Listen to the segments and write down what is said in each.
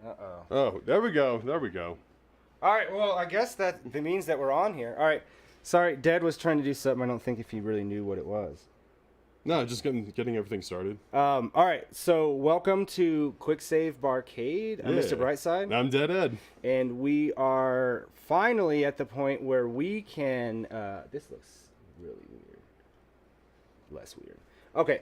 Uh-oh. Oh, there we go. There we go. All right, well, I guess that means that we're on here. All right. Sorry, Dad was trying to do something. I don't think if he really knew what it was. No, just getting everything started. All right, so welcome to Quick Save Barcade. I'm Mr. Brightside. I'm Dead Ed. And we are finally at the point where we can... this looks really weird. Less weird. Okay,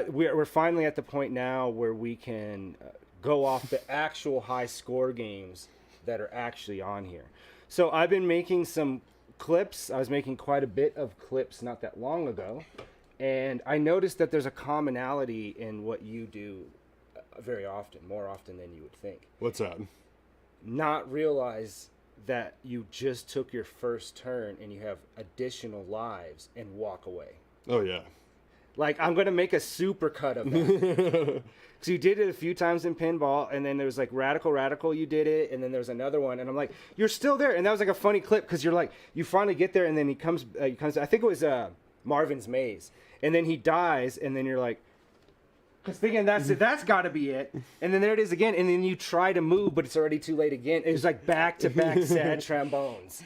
we're finally at the point now where we can go off the actual high score games that are actually on here. So I've been making some clips. I was making quite a bit of clips not that long ago. And I noticed that there's a commonality in what you do very often, more often than you would think. What's that? Not realize that you just took your first turn and you have additional lives and walk away. Oh, yeah. Like, I'm going to make a super cut of that. Because you did it a few times in pinball, and then there was, like, Radical, you did it, and then there's another one, and I'm like, you're still there. And that was, like, a funny clip, because you're like, you finally get there, and then he comes, I think it was Marvin's Maze. And then he dies, and then you're like, because thinking that's got to be it. And then there it is again, and then you try to move, but it's already too late again. It was like back-to-back sad trombones.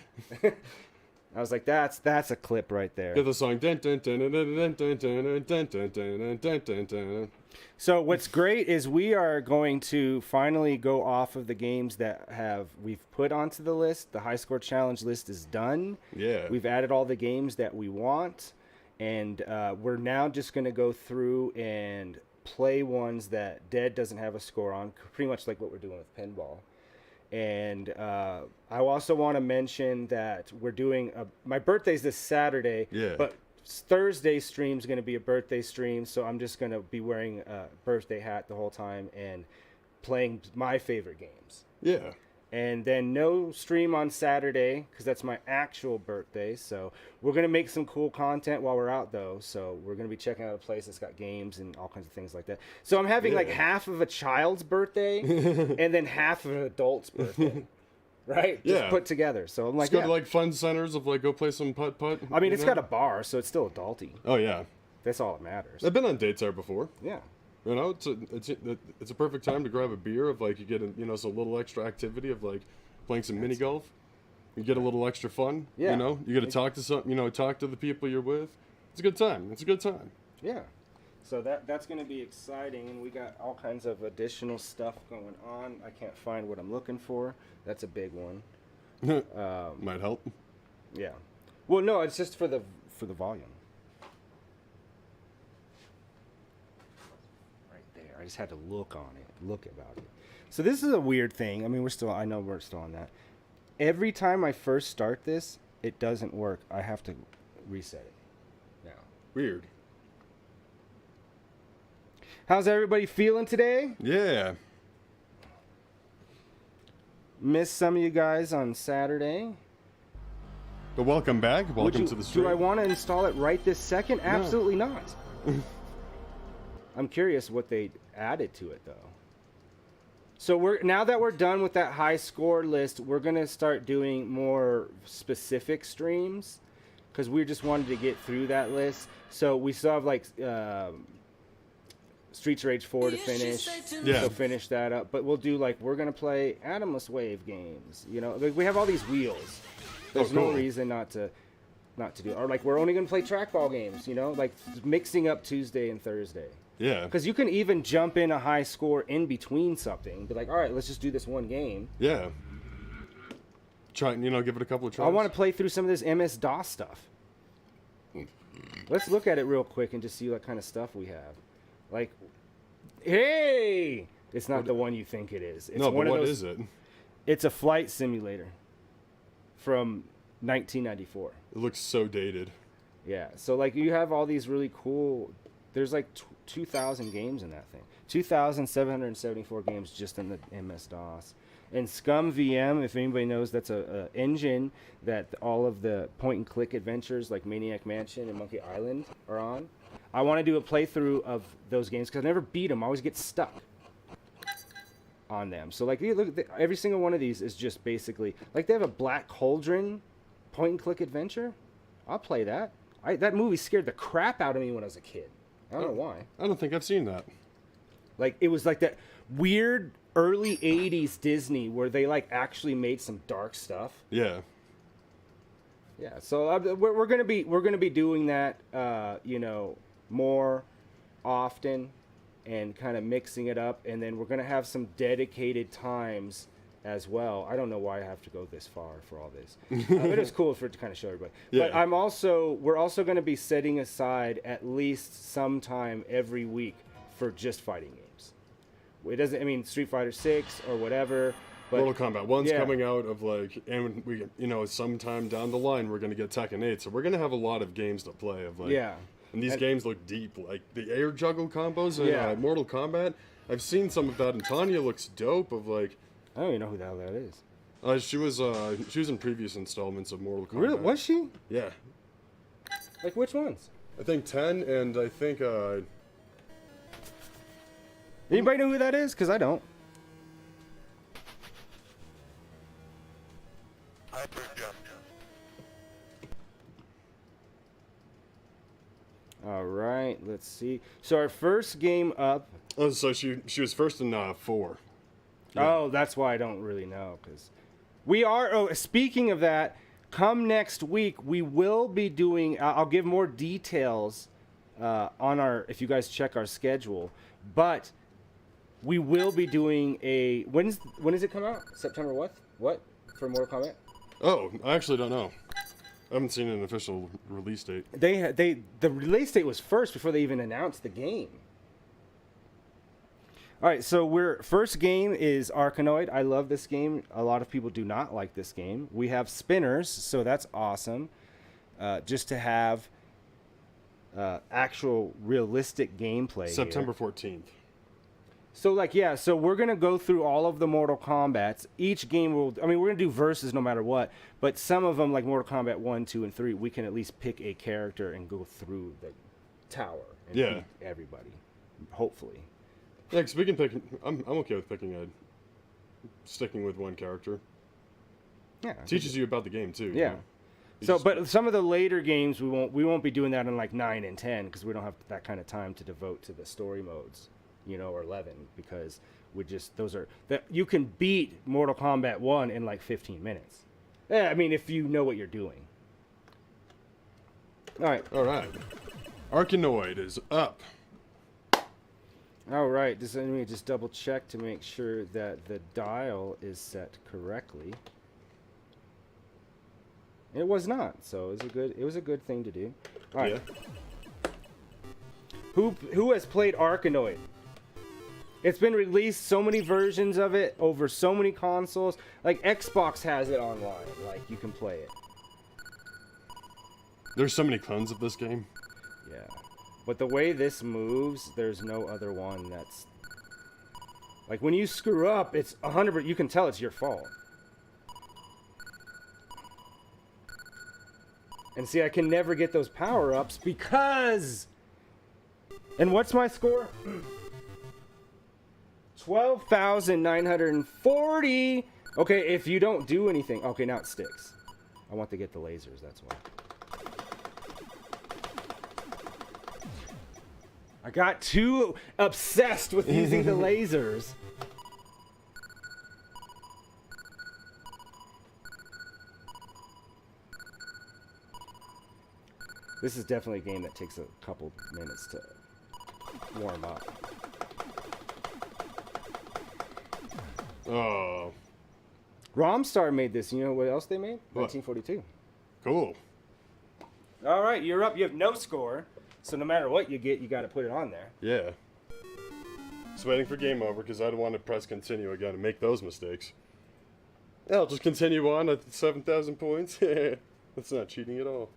I was like, that's a clip right there. Get the song. Dun, dun, dun, dun, dun, dun, dun, dun, dun, dun, dun, dun, dun. So what's great is we are going to finally go off of the games that we've put onto the list. The high score challenge list is done. Yeah. We've added all the games that we want. And we're now just going to go through and play ones that Dead doesn't have a score on, pretty much like what we're doing with pinball. And I also want to mention that we're doing my birthday's this Saturday, but Thursday's stream is going to be a birthday stream, so I'm just going to be wearing a birthday hat the whole time and playing my favorite games. Yeah. And then no stream on Saturday because that's my actual birthday. So we're going to make some cool content while we're out, though. So we're going to be checking out a place that's got games and all kinds of things like that. So I'm having like half of a child's birthday and then half of an adult's birthday. Right? Just put together. So I'm like, go to like fun centers of like go play some putt-putt. I mean, it's got a bar, so it's still adulty. Oh, yeah. That's all that matters. I've been on dates there before. Yeah. You know, it's a perfect time to grab a beer of like you get some little extra activity of like playing some mini golf. You get a little extra fun. Yeah. You know, you get to talk to talk to the people you're with. It's a good time. It's a good time. Yeah. So that's going to be exciting, and we got all kinds of additional stuff going on. I can't find what I'm looking for. That's a big one. Might help. Yeah. Well, no, it's just for the volume. I just had to look about it. So this is a weird thing. I mean, I know we're still on that. Every time I first start this, it doesn't work. I have to reset it now. Weird. How's everybody feeling today? Yeah. Missed some of you guys on Saturday. But welcome back. Welcome to the stream. Do I want to install it right this second? Absolutely not. I'm curious what they added to it, though. So now that we're done with that high score list, we're going to start doing more specific streams because we just wanted to get through that list. So we still have like Streets of Rage 4 to finish. Yeah. So finish that up. But we'll do like, we're going to play Atomless Wave games. You know, like we have all these wheels. There's no reason not to do it. Or like, we're only going to play trackball games, you know, like mixing up Tuesday and Thursday. Yeah. Because you can even jump in a high score in between something. Be like, all right, let's just do this one game. Yeah. Try, give it a couple of tries. I want to play through some of this MS-DOS stuff. Let's look at it real quick and just see what kind of stuff we have. Like, hey! It's not the one you think it is. It's no, one but of what those, is it? It's a flight simulator from 1994. It looks so dated. Yeah. So, like, you have all these really cool... There's like 2,000 games in that thing. 2,774 games just in the MS-DOS. And Scum VM, if anybody knows, that's a engine that all of the point-and-click adventures like Maniac Mansion and Monkey Island are on. I want to do a playthrough of those games because I never beat them. I always get stuck on them. So, like, look, every single one of these is just basically... Like, they have a Black Cauldron point-and-click adventure. I'll play that. That movie scared the crap out of me when I was a kid. I don't know why. I don't think I've seen that. Like it was like that weird early '80s Disney where they like actually made some dark stuff. Yeah. Yeah, so we're gonna be doing that, more often, and kind of mixing it up, and then we're gonna have some dedicated times as well. I don't know why I have to go this far for all this, but it's cool for it to kind of show everybody. Yeah. But we're also gonna be setting aside at least some time every week for just fighting games. It doesn't, I mean, Street Fighter 6 or whatever. But Mortal Kombat 1's coming out of like, and we, sometime down the line we're gonna get Tekken 8, so we're gonna have a lot of games to play. Of like, and these games look deep, like the air juggle combos in Mortal Kombat. I've seen some of that, and Tanya looks dope. Of like, I don't even know who the hell that is. she was in previous installments of Mortal Kombat. Really? Was she? Yeah. Like which ones? I think 10, and I think anybody know who that is? Because I don't. All right, let's see. So our first game up. Oh, so she was first in 4. Yeah. Oh, that's why I don't really know, because we are. Oh, speaking of that, come next week we will be doing. I'll give more details on our. If you guys check our schedule, but we will be doing a. When does it come out? September what? What for Mortal Kombat? Oh, I actually don't know. I haven't seen an official release date. The release date was first before they even announced the game. All right, so first game is Arkanoid. I love this game. A lot of people do not like this game. We have spinners, so that's awesome. Just to have actual realistic gameplay. September 14th. So so we're going to go through all of the Mortal Kombats. Each game we're going to do versus no matter what, but some of them, like Mortal Kombat 1, 2, and 3, we can at least pick a character and go through the tower and beat everybody, hopefully. Yeah, because we can pick, I'm okay with sticking with one character. Yeah. Teaches you about the game, too. Yeah. But some of the later games, we won't be doing that in like 9 and 10, because we don't have that kind of time to devote to the story modes. Or 11, because you can beat Mortal Kombat 1 in like 15 minutes. Yeah, I mean, if you know what you're doing. All right. Arkanoid is up. All right. Let me just double check to make sure that the dial is set correctly. It was not, so it was a good thing to do. All right. Yeah. Who has played Arkanoid? It's been released, so many versions of it over so many consoles. Like Xbox has it online, like you can play it. There's so many clones of this game. Yeah, but the way this moves, there's no other one that's like when you screw up, it's 100%. You can tell it's your fault. And see, I can never get those power-ups because. And what's my score? 12,940. Okay, if you don't do anything. Okay, now it sticks. I want to get the lasers, that's why. I got too obsessed with using the lasers. This is definitely a game that takes a couple minutes to warm up. Oh. Romstar made this. You know what else they made? What? 1942. Cool. All right, you're up. You have no score, so no matter what you get, you got to put it on there. Yeah. Just waiting for game over because I don't want to press continue again and make those mistakes. Yeah, I'll just continue on at 7,000 points. That's not cheating at all.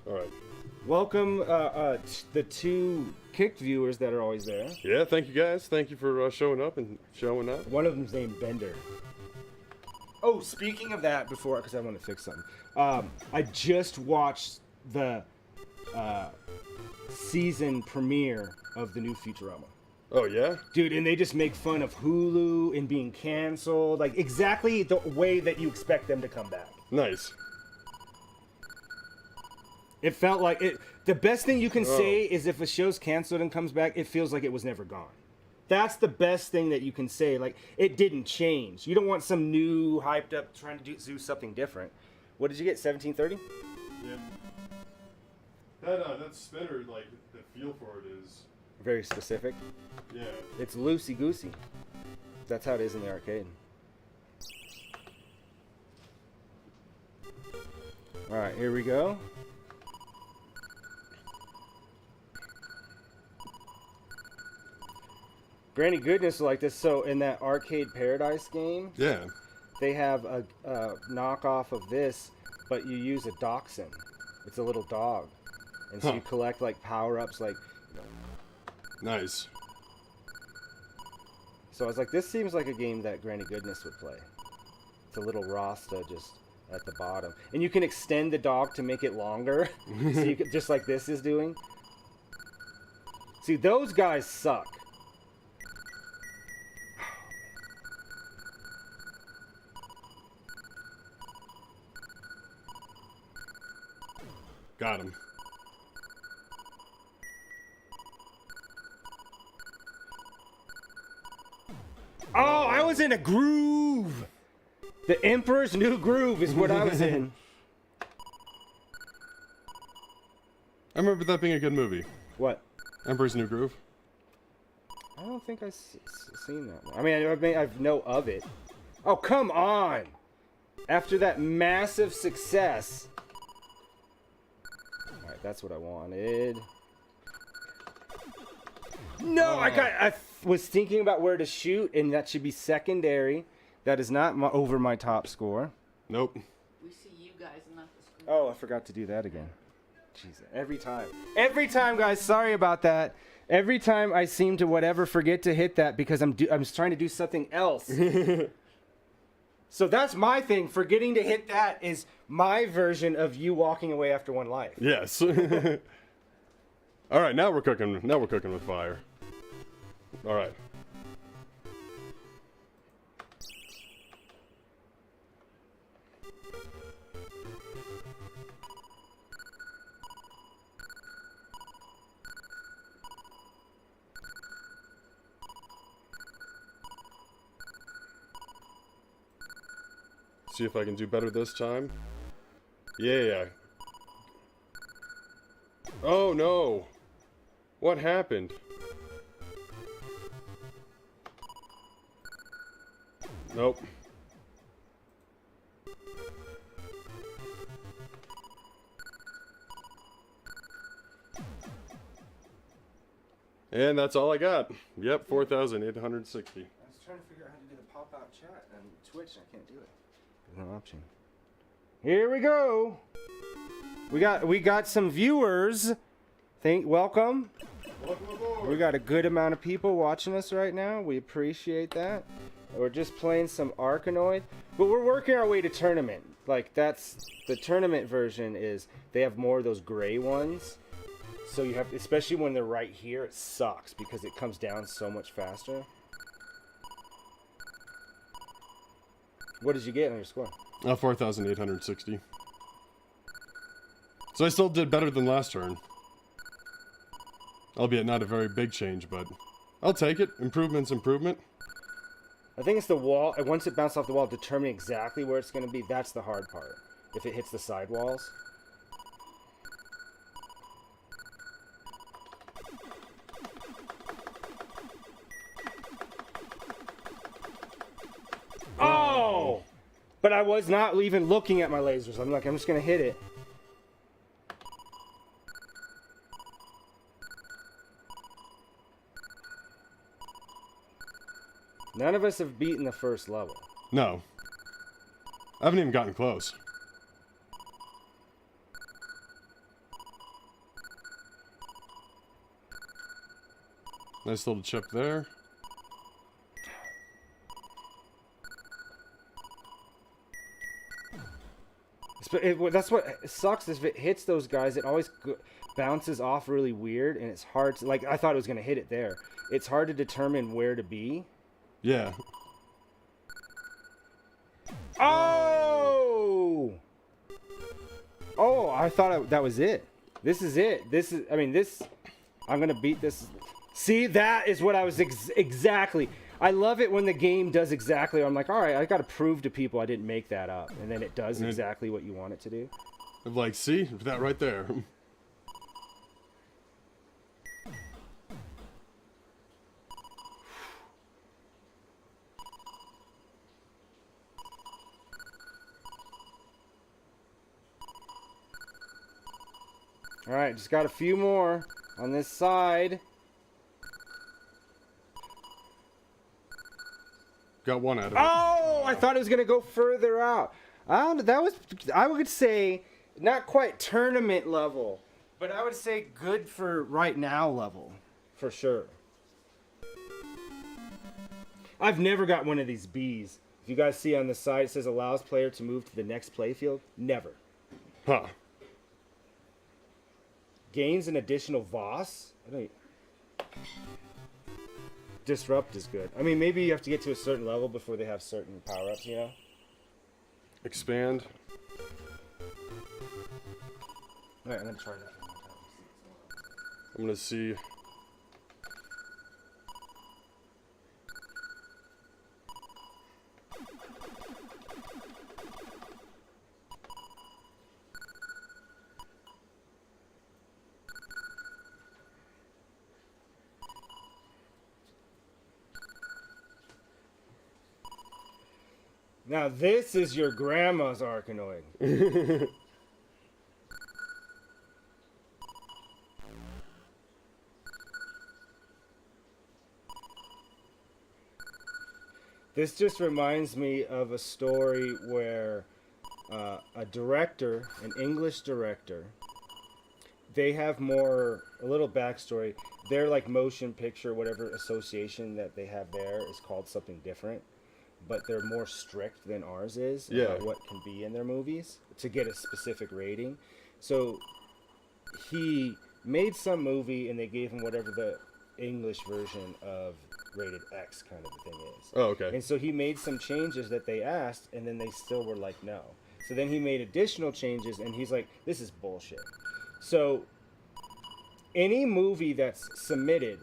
All right. Welcome the two Kicked viewers that are always there. Yeah, thank you guys. Thank you for showing up and showing up. One of them's named Bender. Oh, speaking of that, because I want to fix something. I just watched the season premiere of the new Futurama. Oh, yeah? Dude, and they just make fun of Hulu and being canceled. Like, exactly the way that you expect them to come back. Nice. It felt like it. The best thing you can say is if a show's canceled and comes back, it feels like it was never gone. That's the best thing that you can say. Like, it didn't change. You don't want some new, hyped up, trying to do something different. What did you get, 1730? Yeah. That spinner, like, the feel for it is... Very specific. Yeah. It's loosey-goosey. That's how it is in the arcade. Alright, here we go. Granny Goodness like this. So in that Arcade Paradise game, Yeah. they have a knockoff of this, but you use a dachshund. It's a little dog. And so you collect like power-ups like... Nice. So I was like, this seems like a game that Granny Goodness would play. It's a little Rasta just at the bottom. And you can extend the dog to make it longer. So you could, just like this is doing. See, those guys suck. Got him. Oh, I was in a groove. The Emperor's New Groove is what I was in. I remember that being a good movie. What? Emperor's New Groove. I don't think I've seen that one. I mean, I know of it. Oh, come on. After that massive success. Alright, that's what I wanted. No, I was thinking about where to shoot, and that should be secondary. That is not over my top score. Nope. We see you guys, not the screen. Oh, I forgot to do that again. Jeez, every time. Every time, guys, sorry about that. Every time I seem to forget to hit that because I'm trying to do something else. So that's my thing. Forgetting to hit that is my version of you walking away after one life. Yes. All right, now we're cooking. Now we're cooking with fire. All right. See if I can do better this time. Yeah. Oh no! What happened? Nope. And that's all I got. Yep, 4,860. I was trying to figure out how to do the pop-out chat on Twitch. I can't do it. There's no option. Here we go. We got some viewers. Welcome. Welcome aboard. We got a good amount of people watching us right now. We appreciate that. We're just playing some Arkanoid, but we're working our way to tournament. Like, that's the tournament version is they have more of those gray ones. So you have, especially when they're right here, it sucks because it comes down so much faster. What did you get on your score? 4,860. So I still did better than last turn. Albeit not a very big change, but I'll take it. Improvement's improvement. I think it's the wall. Once it bounces off the wall, determining exactly where it's going to be, that's the hard part. If it hits the side walls. Oh! But I was not even looking at my lasers. I'm like, I'm just going to hit it. None of us have beaten the first level. No. I haven't even gotten close. Nice little chip there. That's what sucks is if it hits those guys, it always bounces off really weird, and it's hard to, like, I thought it was going to hit it there. It's hard to determine where to be. Yeah. Oh! Oh, I thought that was it. This is it. I mean, I'm going to beat this See, that is what I was exactly. I love it when the game does exactly. I'm like, all right, I got to prove to people I didn't make that up, and then it does exactly what you want it to do. I'm like, see that right there. All right, just got a few more on this side. Got one out of it. Oh, I thought it was gonna go further out. That was, I would say, not quite tournament level, but I would say good for right now level, for sure. I've never got one of these Bs. If you guys see on the side, it says allows player to move to the next playfield. Never. Huh. Gains an additional Voss. Disrupt is good. I mean, maybe you have to get to a certain level before they have certain power-ups, you know? Expand. Alright, I'm gonna try that. I'm gonna see. Now this is your grandma's Arkanoid. This just reminds me of a story where a director, an English director, they have a little backstory. Their like motion picture, whatever association that they have there is called something different. But they're more strict than ours is about what can be in their movies to get a specific rating. So he made some movie and they gave him whatever the English version of rated X kind of a thing is. Oh, okay. And so he made some changes that they asked and then they still were like no. So then he made additional changes and he's like, this is bullshit. So any movie that's submitted,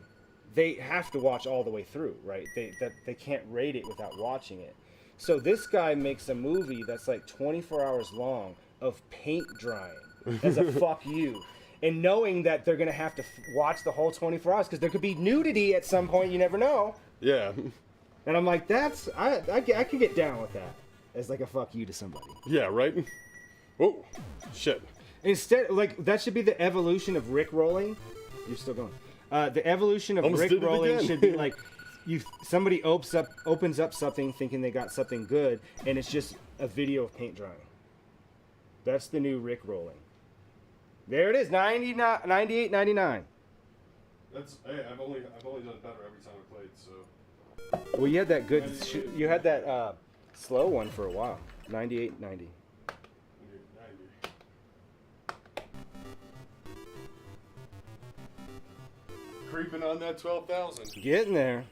they have to watch all the way through, right? They can't rate it without watching it. So this guy makes a movie that's like 24 hours long of paint drying as a fuck you. And knowing that they're going to have to watch the whole 24 hours because there could be nudity at some point, you never know. Yeah. And I'm like, I could get down with that as like a fuck you to somebody. Yeah, right? Oh, shit. Instead, like, that should be the evolution of Rick rolling. You're still going. The evolution of Almost Rick did it rolling again. should be like, somebody opens up something thinking they got something good, and it's just a video of paint drying. That's the new Rick rolling. There it is, 98.99. That's I've only done it better every time I played. So. Well, you had that good. You had that slow one for a while. 98.90. Creeping on that 12,000. Getting there.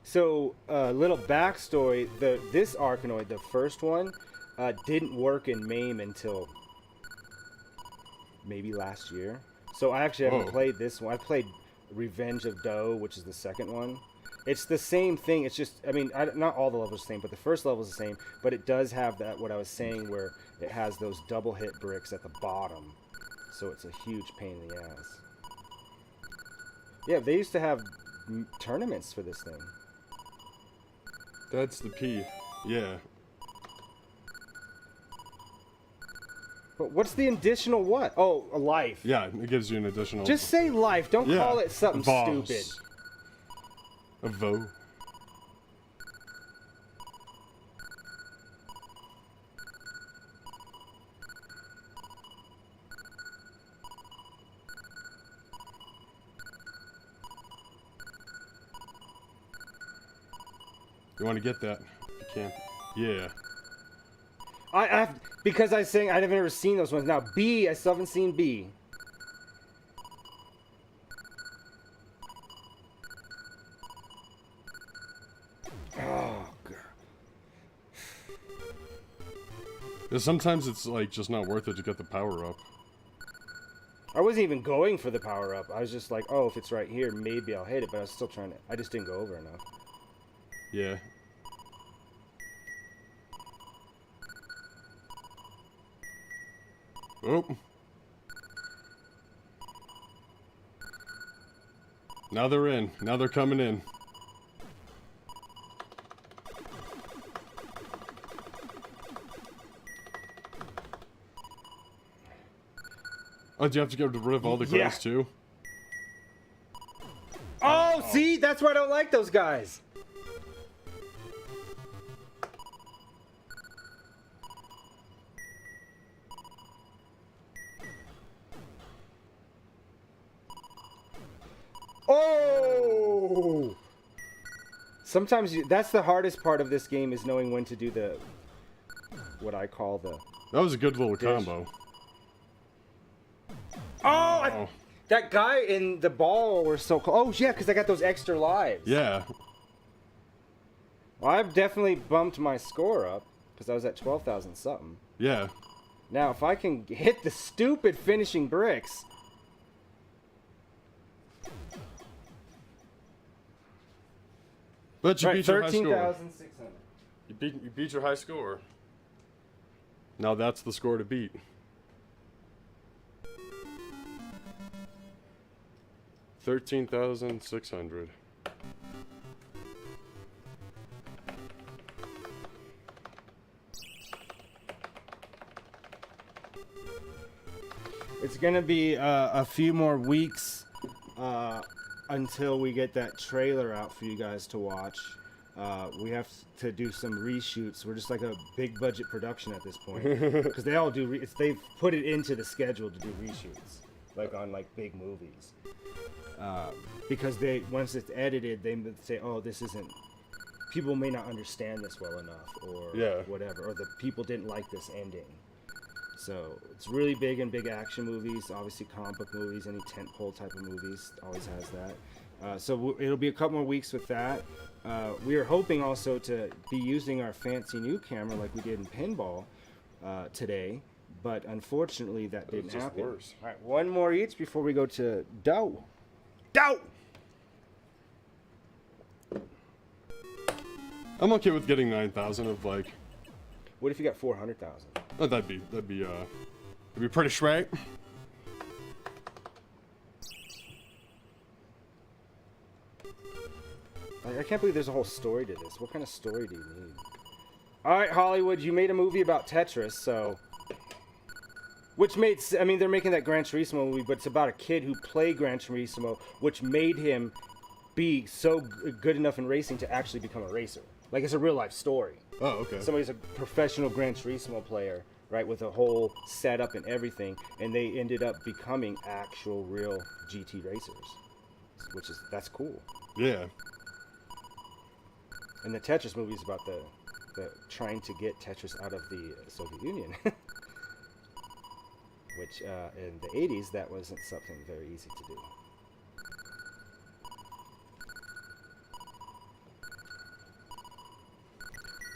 So, little backstory: this Arkanoid, the first one, didn't work in MAME until maybe last year. So I actually haven't played this one. I played Revenge of Doe, which is the second one. It's the same thing. It's just, I mean, not all the levels are the same, but the first level is the same. But it does have that, what I was saying, where it has those double hit bricks at the bottom. So it's a huge pain in the ass. Yeah, they used to have tournaments for this thing. That's the P. Yeah. But what's the additional what? Oh, a life. Yeah, it gives you an additional. Just say life. Don't call it something stupid. A vo. You want to get that? You can. Yeah. Because I was saying I've never seen those ones. Now B, I still haven't seen B. Oh god. Yeah, sometimes it's like just not worth it to get the power up. I wasn't even going for the power up. I was just like, oh, if it's right here, maybe I'll hit it. But I was still trying to. I just didn't go over enough. Yeah. Oh. Now they're in. Now they're coming in. Oh, do you have to get rid of all the grays too? Oh, see? That's why I don't like those guys. Oh! Sometimes that's the hardest part of this game is knowing when to do the what I call the. That was a good little combo. Oh! That guy in the ball were so close. Oh yeah, because I got those extra lives. Yeah. Well, I've definitely bumped my score up because I was at 12,000 something. Yeah. Now, if I can hit the stupid finishing bricks. But you beat your high score. 13,600. You beat your high score. Now that's the score to beat. $13,600. It's gonna be a few more weeks until we get that trailer out for you guys to watch. We have to do some reshoots. We're just like a big budget production at this point because they all do. They've put it into the schedule to do reshoots, like on like big movies. Because they once it's edited, they say, "Oh, this isn't." People may not understand this well enough, or whatever, or the people didn't like this ending. So it's really big in big action movies, obviously comic book movies, any tentpole type of movies always has that. So it'll be a couple more weeks with that. We are hoping also to be using our fancy new camera like we did in pinball today, but unfortunately that didn't happen. Worse. All right, one more each before we go to Dow. Dow! I'm okay with getting 9,000 of like. What if you got 400,000? Oh, that'd be pretty sweet. I can't believe there's a whole story to this. What kind of story do you need? All right, Hollywood, you made a movie about Tetris, so. Which made, I mean, they're making that Gran Turismo movie, but it's about a kid who played Gran Turismo, which made him be so good enough in racing to actually become a racer. Like, it's a real life story. Oh, okay. Somebody's a professional Gran Turismo player, right, with a whole setup and everything, and they ended up becoming actual real GT racers, that's cool. Yeah. And the Tetris movie is about the trying to get Tetris out of the Soviet Union. Which, in the 80s, that wasn't something very easy to do.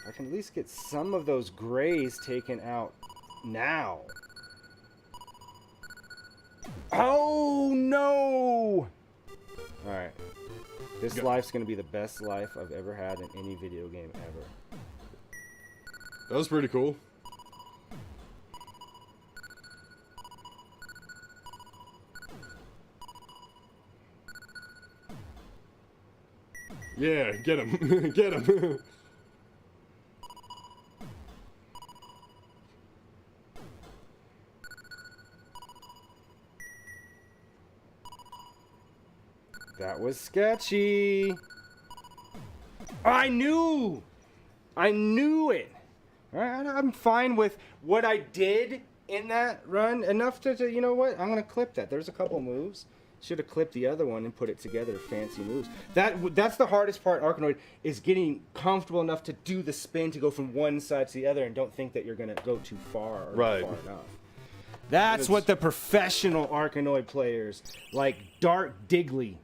I can at least get some of those grays taken out now. Oh, no! Alright. This life's going to be the best life I've ever had in any video game ever. That was pretty cool. Yeah, get him. Get him. That was sketchy. I knew it. All right, I'm fine with what I did in that run. Enough to you know what? I'm gonna clip that. There's a couple moves. Should have clipped the other one and put it together. Fancy moves. That's the hardest part, Arkanoid, is getting comfortable enough to do the spin to go from one side to the other and don't think that you're gonna go too far or right. far enough. That's what the professional Arkanoid players, like Dark Digley,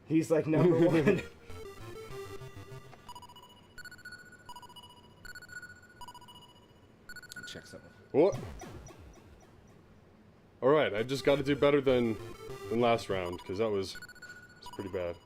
he's like number one. Check something. What? All right, I just got to do better than last round because that was pretty bad.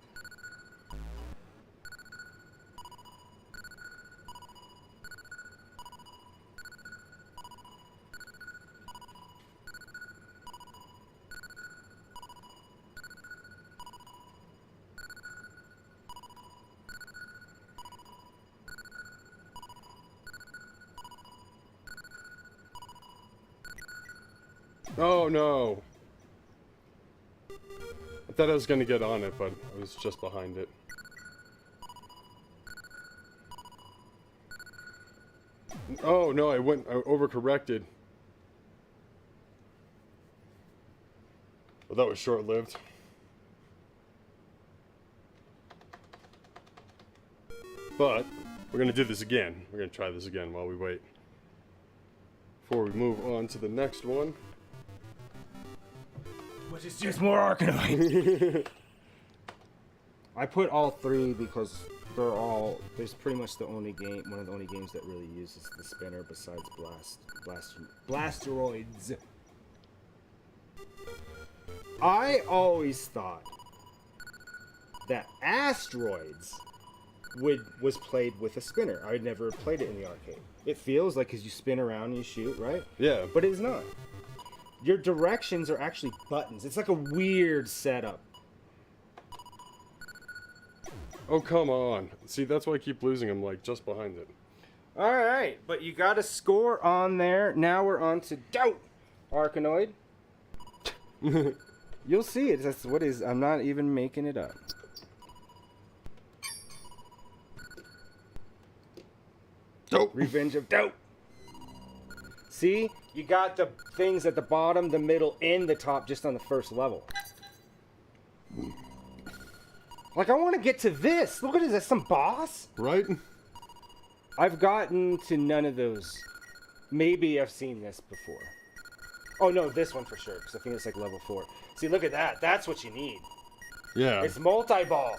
Oh no! I thought I was gonna get on it, but I was just behind it. Oh no, I overcorrected. Well, that was short-lived. But we're gonna do this again. We're gonna try this again while we wait. Before we move on to the next one. Which is just more Arkanoid. I put all three because there's pretty much one of the only games that really uses the spinner besides Blasteroids. I always thought that Asteroids was played with a spinner. I never played it in the arcade. It feels like because you spin around and you shoot, right? Yeah. But it is not. Your directions are actually buttons. It's like a weird setup. Oh, come on. See, that's why I keep losing. I'm like just behind it. All right, but you got a score on there. Now we're on to Doubt, Arkanoid. You'll see it. That's what is. I'm not even making it up. Dope. Revenge of Doubt. See, you got the things at the bottom, the middle, and the top just on the first level. Like, I want to get to this. Look at this. That's some boss. Right? I've gotten to none of those. Maybe I've seen this before. Oh, no, this one for sure, because I think it's like level 4. See, look at that. That's what you need. Yeah. It's multi-ball.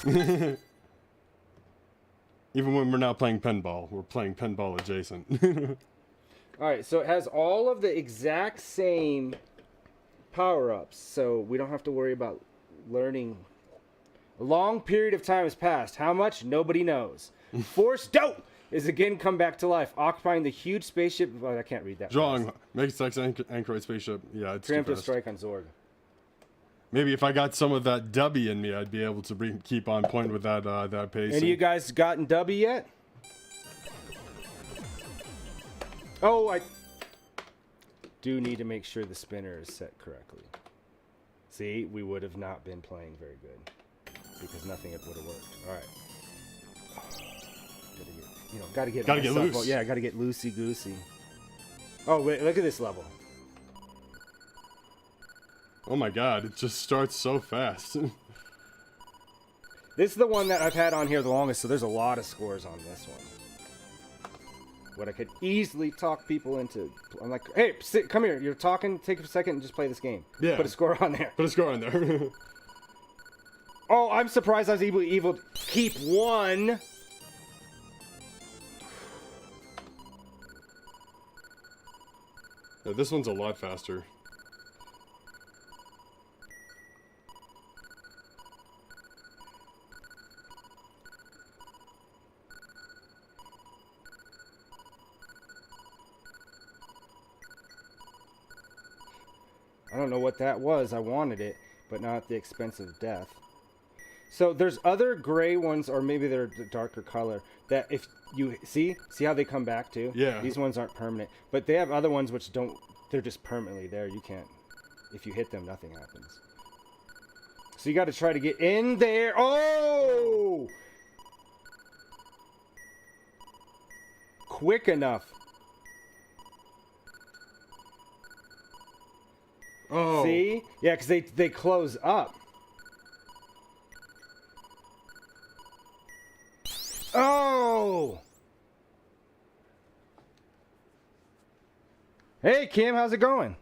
Even when we're not playing pinball, we're playing pinball adjacent. All right, so it has all of the exact same power-ups, so we don't have to worry about learning. A long period of time has passed. How much? Nobody knows. Force Doubt is again come back to life, occupying the huge spaceship. Oh, I can't read that. Drawing. Make sex anchorite spaceship. Yeah, it's too Preemptive fast. strike on Zorg. Maybe if I got some of that W in me, I'd be able to keep on point with that pace. Any of you guys gotten W yet? Oh, I do need to make sure the spinner is set correctly. See, we would have not been playing very good because nothing would have worked. All right. Gotta get loose. Oh, yeah, gotta get loosey goosey. Oh wait, look at this level. Oh my god, it just starts so fast. This is the one that I've had on here the longest, so there's a lot of scores on this one. What I could easily talk people into. I'm like, hey, come here. You're talking. Take a second and just play this game. Yeah. Put a score on there. Put a score on there. Oh, I'm surprised I was able to keep one. Yeah, this one's a lot faster. I don't know what that was. I wanted it, but not at the expense of death. So there's other gray ones, or maybe they're a darker color, that if you see how they come back too? Yeah. These ones aren't permanent, but they have other ones which don't, they're just permanently there. You can't, if you hit them, nothing happens. So you got to try to get in there. Oh! Quick enough. Oh. See? Yeah, because they close up. Oh! Hey, Kim, how's it going?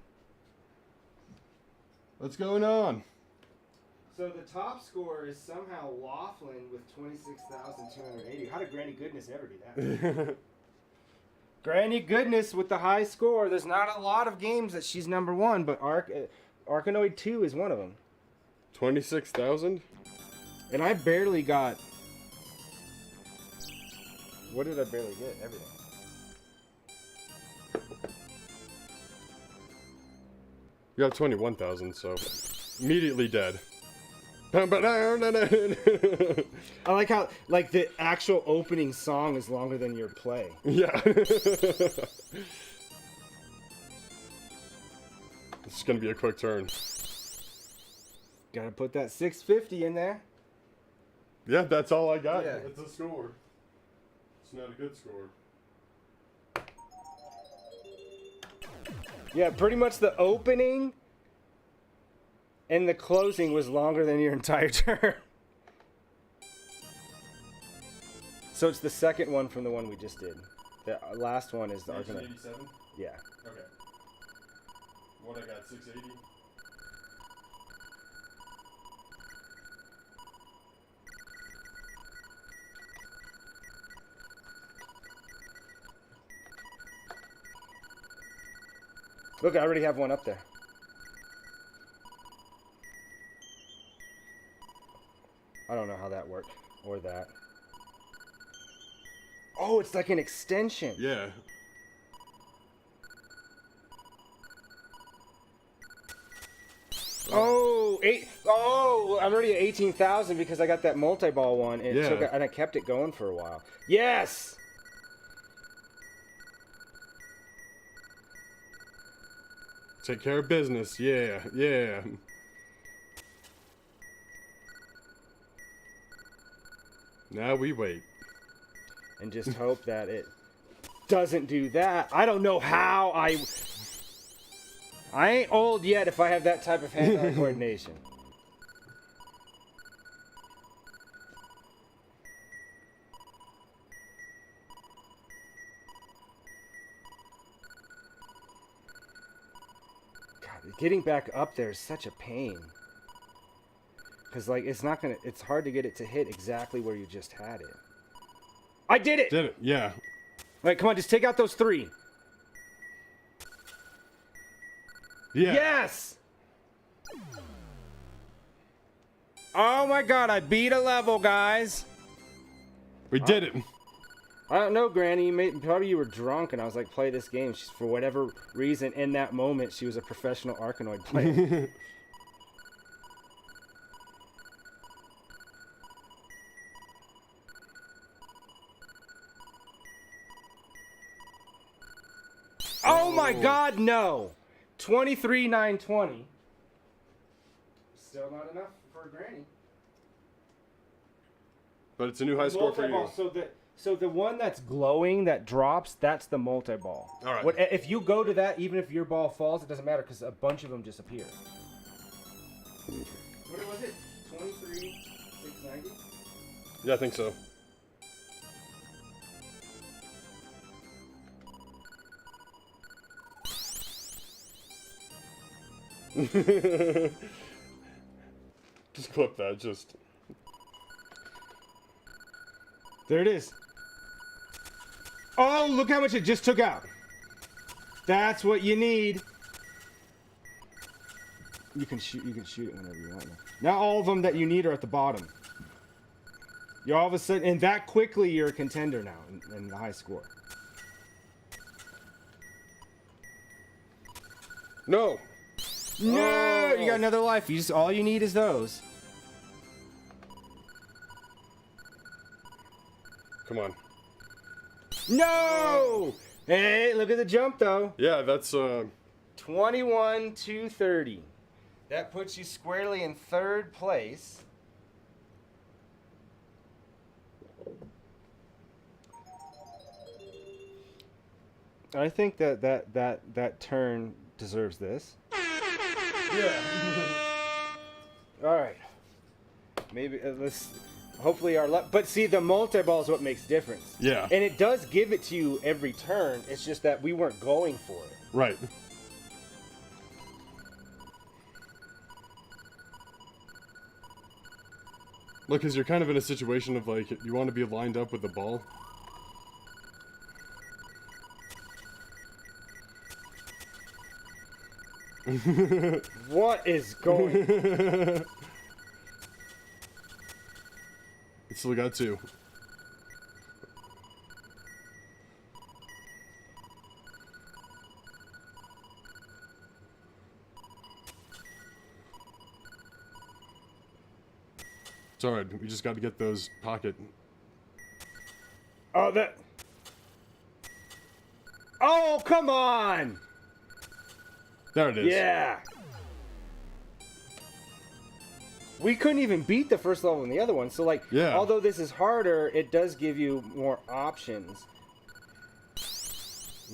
What's going on? So the top score is somehow Laughlin with 26,280. How did Granny Goodness ever do that? Granny Goodness with the high score. There's not a lot of games that she's number one, but Arkanoid 2 is one of them. 26,000. And I barely got... What did I barely get? Everything. You have 21,000, so immediately dead. I like how, like, the actual opening song is longer than your play. Yeah. This is gonna be a quick turn. Gotta put that 650 in there. Yeah, that's all I got. Yeah. It's a score. It's not a good score. Yeah, pretty much the opening and the closing was longer than your entire turn. So it's the second one from the one we just did. The last one is the Arkanoid. 1987? Yeah. Okay. What I got, 680? Look, I already have one up there. I don't know how that worked. Or that. Oh, it's like an extension. Yeah. Oh, I'm already at 18,000 because I got that multi-ball one, and, and I kept it going for a while. Yes! Take care of business. Yeah, yeah. Now we wait. And just hope that it doesn't do that. I don't know how I ain't old yet if I have that type of hand-eye coordination. God, getting back up there is such a pain. Because, like, it's hard to get it to hit exactly where you just had it. I did it! Did it, yeah. Alright, come on, just take out those 3. Yeah. Yes! Oh my god, I beat a level, guys! We did it. I don't know, Granny. Probably you were drunk, and I was like, play this game. For whatever reason, in that moment, she was a professional Arkanoid player. Oh my god, no! 23,920. Still not enough for a Granny. But it's a new high score for you. Multi-ball, so the one that's glowing that drops, that's the multi-ball. All right. If you go to that, even if your ball falls, it doesn't matter because a bunch of them just appear. What was it? 23,690? Yeah, I think so. Just clip that, just. There it is. Oh, look how much it just took out. That's what you need. You can shoot it whenever you want. Now all of them that you need are at the bottom. You all of a sudden, and that quickly, you're a contender now in the high score. No. No, you got another life. All you need is those. Come on. No! Hey, look at the jump though. Yeah, that's 21,230. That puts you squarely in 3rd place. I think that turn deserves this. yeah. All right. Maybe let's. Hopefully our luck. But see, the multi-ball is what makes difference. Yeah. And it does give it to you every turn. It's just that we weren't going for it. Right. Look, because you're kind of in a situation of like you want to be lined up with the ball. What is going? It still got 2. It's alright, we just got to get those pocket. Oh, that. Oh, come on! There it is. Yeah. We couldn't even beat the first level in the other one, so like, Yeah. although this is harder, it does give you more options.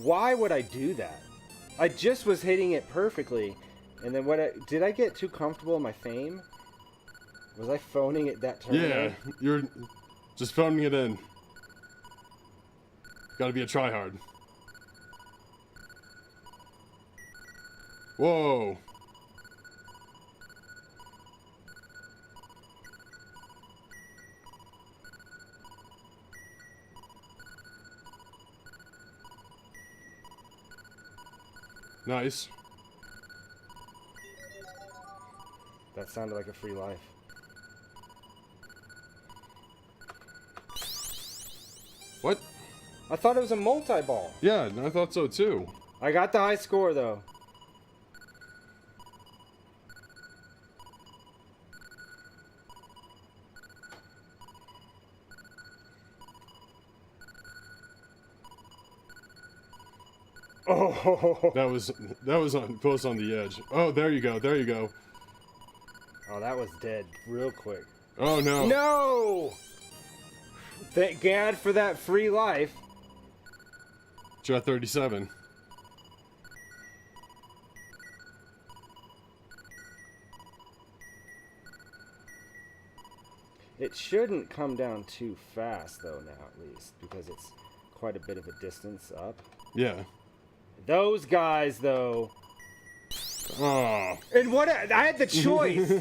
Why would I do that? I just was hitting it perfectly, and then did I get too comfortable in my fame? Was I phoning it that turn? Yeah, you're just phoning it in. Gotta be a tryhard. Whoa. Nice. That sounded like a free life. What? I thought it was a multi-ball. Yeah, I thought so too. I got the high score though. Oh, That was on close on the edge. Oh, there you go. There you go. oh, that was dead real quick. Oh no. No! Thank God for that free life. You're at 37. It shouldn't come down too fast though now at least because it's quite a bit of a distance up. Yeah. Those guys though. Oh. And what I had the choice.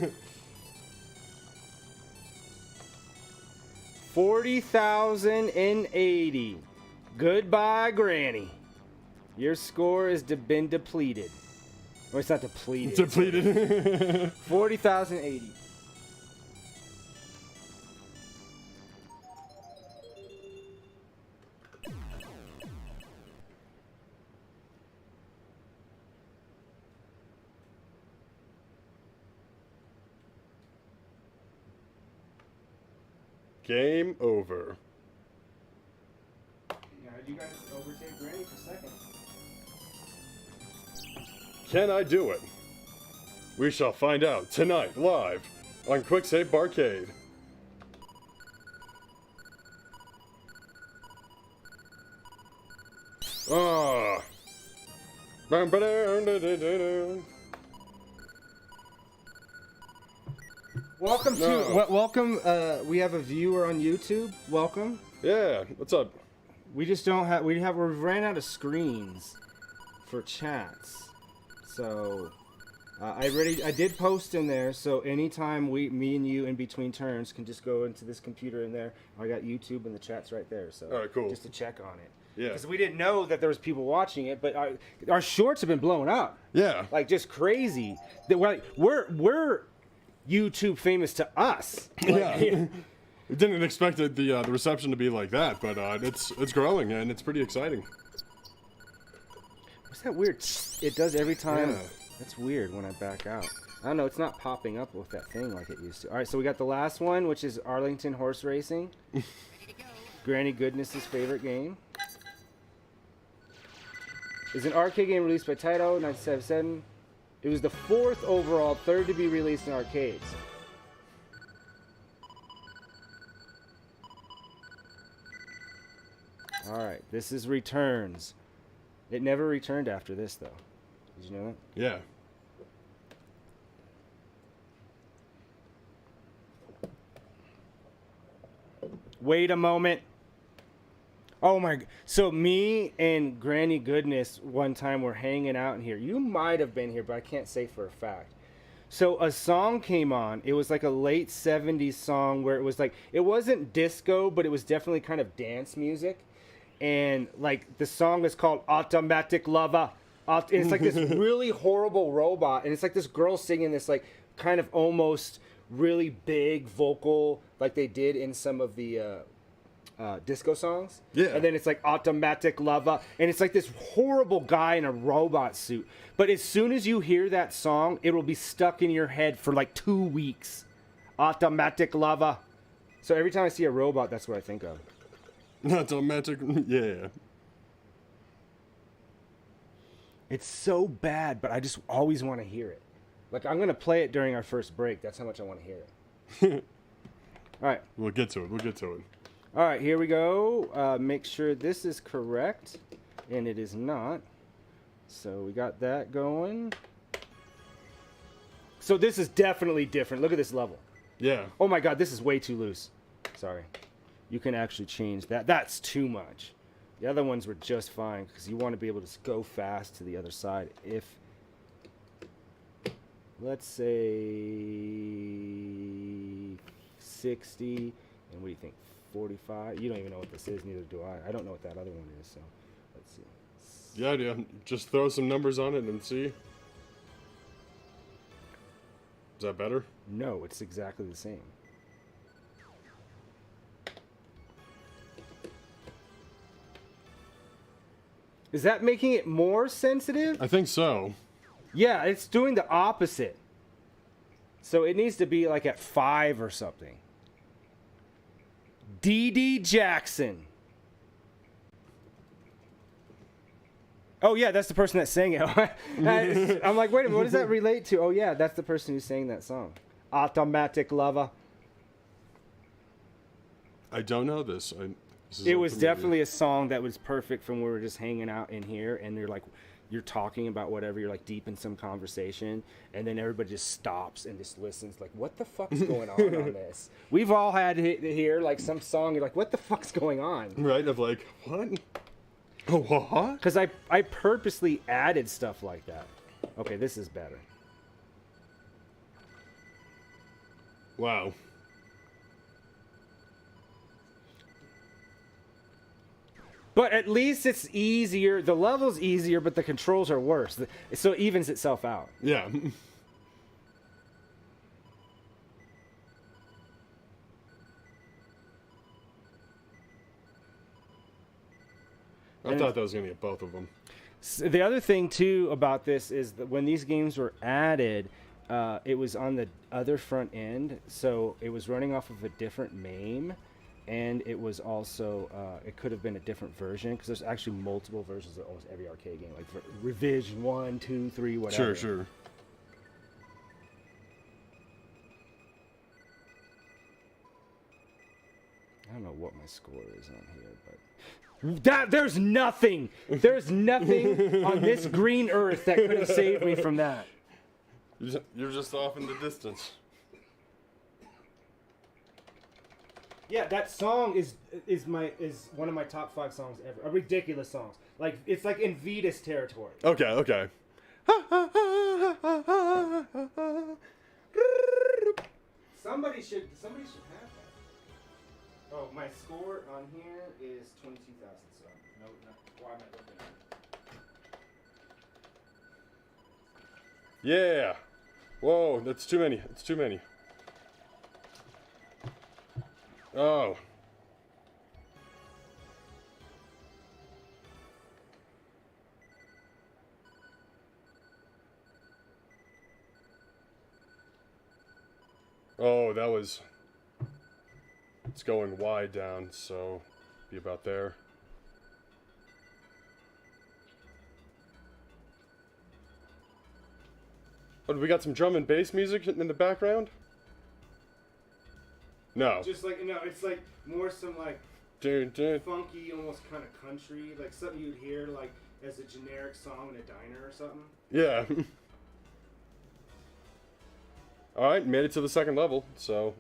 40,080. Goodbye, Granny. Your score has been depleted. Or it's not depleted. Depleted. 40,080. Game over. Yeah, you guys overtake Granny for second. Can I do it? We shall find out tonight live on Quicksave Barcade. Ah. Welcome No. welcome. We have a viewer on YouTube. Welcome. Yeah, what's up? We just don't have. We ran out of screens for chats. So I did post in there. So anytime me and you in between turns can just go into this computer in there. I got YouTube and the chat's right there. So All right, cool. just to check on it. Yeah. Because we didn't know that there was people watching it, but our shorts have been blown up. Yeah. Like just crazy. That we're YouTube famous to us. Yeah. We didn't expect the reception to be like that, but it's growing and it's pretty exciting. What's that weird? It does every time. Yeah. That's weird when I back out. I don't know. It's not popping up with that thing like it used to. All right, so we got the last one, which is Arlington Horse Racing. Granny Goodness's favorite game. Is an arcade game released by Taito, 1977. It was the 4th overall, 3rd to be released in arcades. Alright, this is Returns. It never returned after this, though. Did you know that? Yeah. Wait a moment. Oh my! So me and Granny Goodness one time were hanging out in here. You might have been here, but I can't say for a fact. So a song came on. It was like a late '70s song where it was like it wasn't disco, but it was definitely kind of dance music. And like the song is called "Automatic Lover," And it's like this really horrible robot, and it's like this girl singing this like kind of almost really big vocal like they did in some of the disco songs. Yeah. And then it's like Automatic Lava, and it's like this horrible guy in a robot suit. But as soon as you hear that song, it will be stuck in your head for like 2 weeks. Automatic Lava. So every time I see a robot, that's what I think of. Automatic, yeah. It's so bad, but I just always want to hear it. Like, I'm going to play it during our first break. That's how much I want to hear it. All right. We'll get to it. All right, here we go. Make sure this is correct, and it is not. So we got that going. So this is definitely different. Look at this level. Yeah. Oh my God, this is way too loose. Sorry. You can actually change that. That's too much. The other ones were just fine because you want to be able to go fast to the other side. If, let's say 60, and what do you think? 45? You don't even know what this is, neither do I. I don't know what that other one is, so let's see. Yeah. Just throw some numbers on it and see. Is that better? No, it's exactly the same. Is that making it more sensitive? I think so. Yeah, it's doing the opposite. So it needs to be like at 5 or something. D.D. Jackson. Oh, yeah, that's the person that sang it. I'm like, wait a minute, what does that relate to? Oh, yeah, that's the person who sang that song. Automatic Lava. I don't know this. It was definitely a song that was perfect from when we were just hanging out in here, and you're talking about whatever, you're like deep in some conversation, and then everybody just stops and just listens, like, what the fuck's going on this? We've all had to hear like some song, you're like, what the fuck's going on? Right, of like, what? Oh, what? Because I purposely added stuff like that. Okay, this is better. Wow. But at least it's easier. The level's easier, but the controls are worse. So it evens itself out. Yeah. I thought that was going to get both of them. The other thing, too, about this is that when these games were added, it was on the other front end. So it was running off of a different MAME. And it was also, it could have been a different version, because there's actually multiple versions of almost every arcade game, like for Revision 1, 2, 3, whatever. Sure. I don't know what my score is on here, but there's nothing on this green earth that could have saved me from that. You're just off in the distance. Yeah, that song is one of my top 5 songs ever. A ridiculous songs. Like, it's like in Vetus territory. Okay. Somebody should have that. Oh, my score on here is 22,000. So no, why am I looking at it? Yeah. Whoa, that's too many. It's too many. Oh. Oh, that was... It's going wide down, so be about there. Oh, we got some drum and bass music in the background? No. Just like, no, it's like more some like Dun, dun. funky, almost kind of country, like something you'd hear like as a generic song in a diner or something. Yeah. Alright, made it to the second level, so...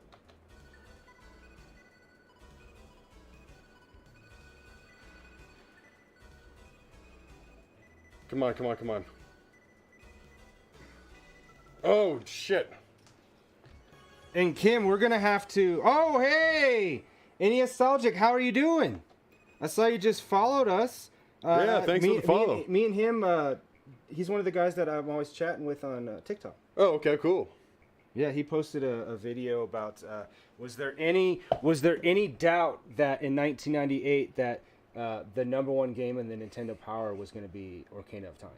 Come on. Oh, shit. And Kim, we're gonna have to. Oh, hey, Nostalgic, how are you doing? I saw you just followed us. Yeah, thanks for the follow. Me and him he's one of the guys that I'm always chatting with on TikTok. Oh, okay, cool. Yeah, he posted a video about was there any doubt that in 1998 that the number one game in the Nintendo Power was going to be Ocarina of Time?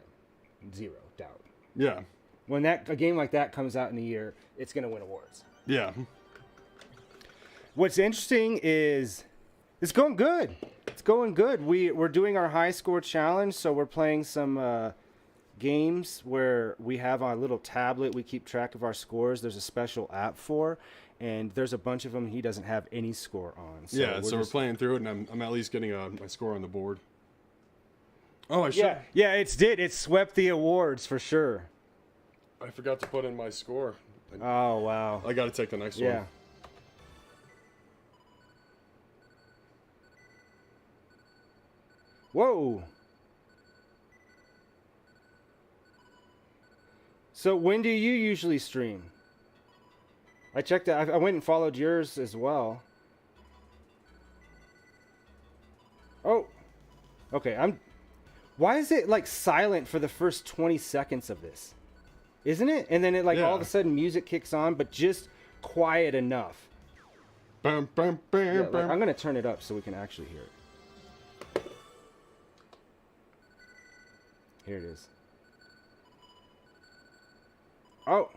Zero doubt. Yeah. When a game like that comes out in a year, it's going to win awards. Yeah. What's interesting is it's going good. It's going good. We're doing our high score challenge, so we're playing some games where we have our little tablet. We keep track of our scores. There's a special app for, and there's a bunch of them he doesn't have any score on. So yeah, we're playing through it, and I'm at least getting my score on the board. Oh, I should. Yeah, it swept the awards for sure. I forgot to put in my score. Oh, wow. I got to take the next one. Yeah. Whoa. So when do you usually stream? I checked that. I went and followed yours as well. Oh. Okay, why is it like silent for the first 20 seconds of this? Isn't it? And then it all of a sudden music kicks on, but just quiet enough. Bam, bam, bam, Yeah, bam. I'm going to turn it up so we can actually hear it. Here it is. Oh.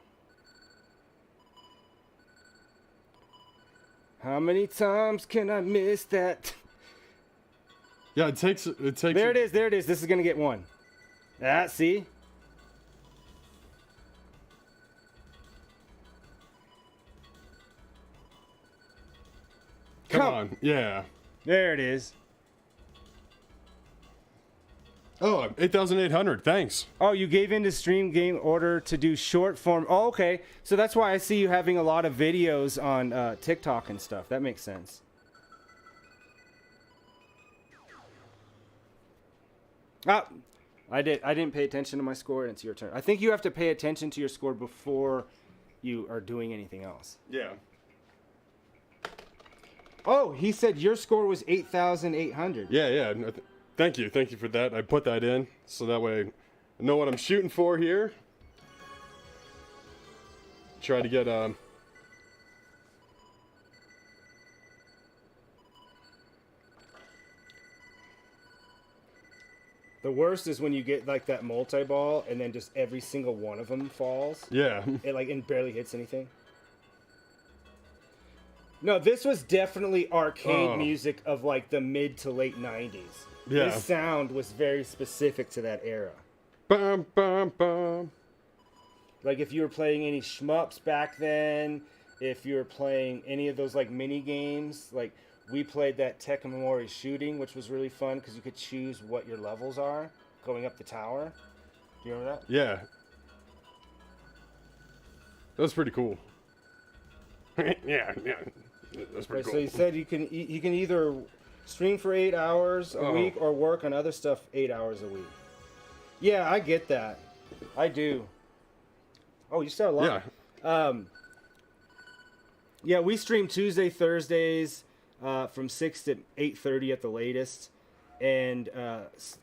How many times can I miss that? Yeah, it takes. There it is. This is going to get one. Ah, see? Come on. Yeah. There it is. Oh, 8,800. Thanks. Oh, you gave in to stream game order to do short form. Oh, okay. So that's why I see you having a lot of videos on TikTok and stuff. That makes sense. Ah, I didn't pay attention to my score, and it's your turn. I think you have to pay attention to your score before you are doing anything else. Yeah. Oh, he said your score was 8,800. Yeah. Thank you for that. I put that in so that way I know what I'm shooting for here. Try to get The worst is when you get like that multi-ball and then just every single one of them falls. Yeah. It barely hits anything. No, this was definitely arcade music of like the mid to late 90s. Yeah. This sound was very specific to that era. Bum, bum, bum. Like if you were playing any shmups back then, if you were playing any of those like mini games, like we played that Tekken Mori shooting, which was really fun because you could choose what your levels are going up the tower. Do you remember that? Yeah. That was pretty cool. yeah. That's pretty cool. So you said you can either stream for 8 hours a week or work on other stuff 8 hours a week. Yeah, I get that. I do. Oh, you still alive? Yeah. Yeah, we stream Tuesday, Thursdays from 6 to 8:30 at the latest, and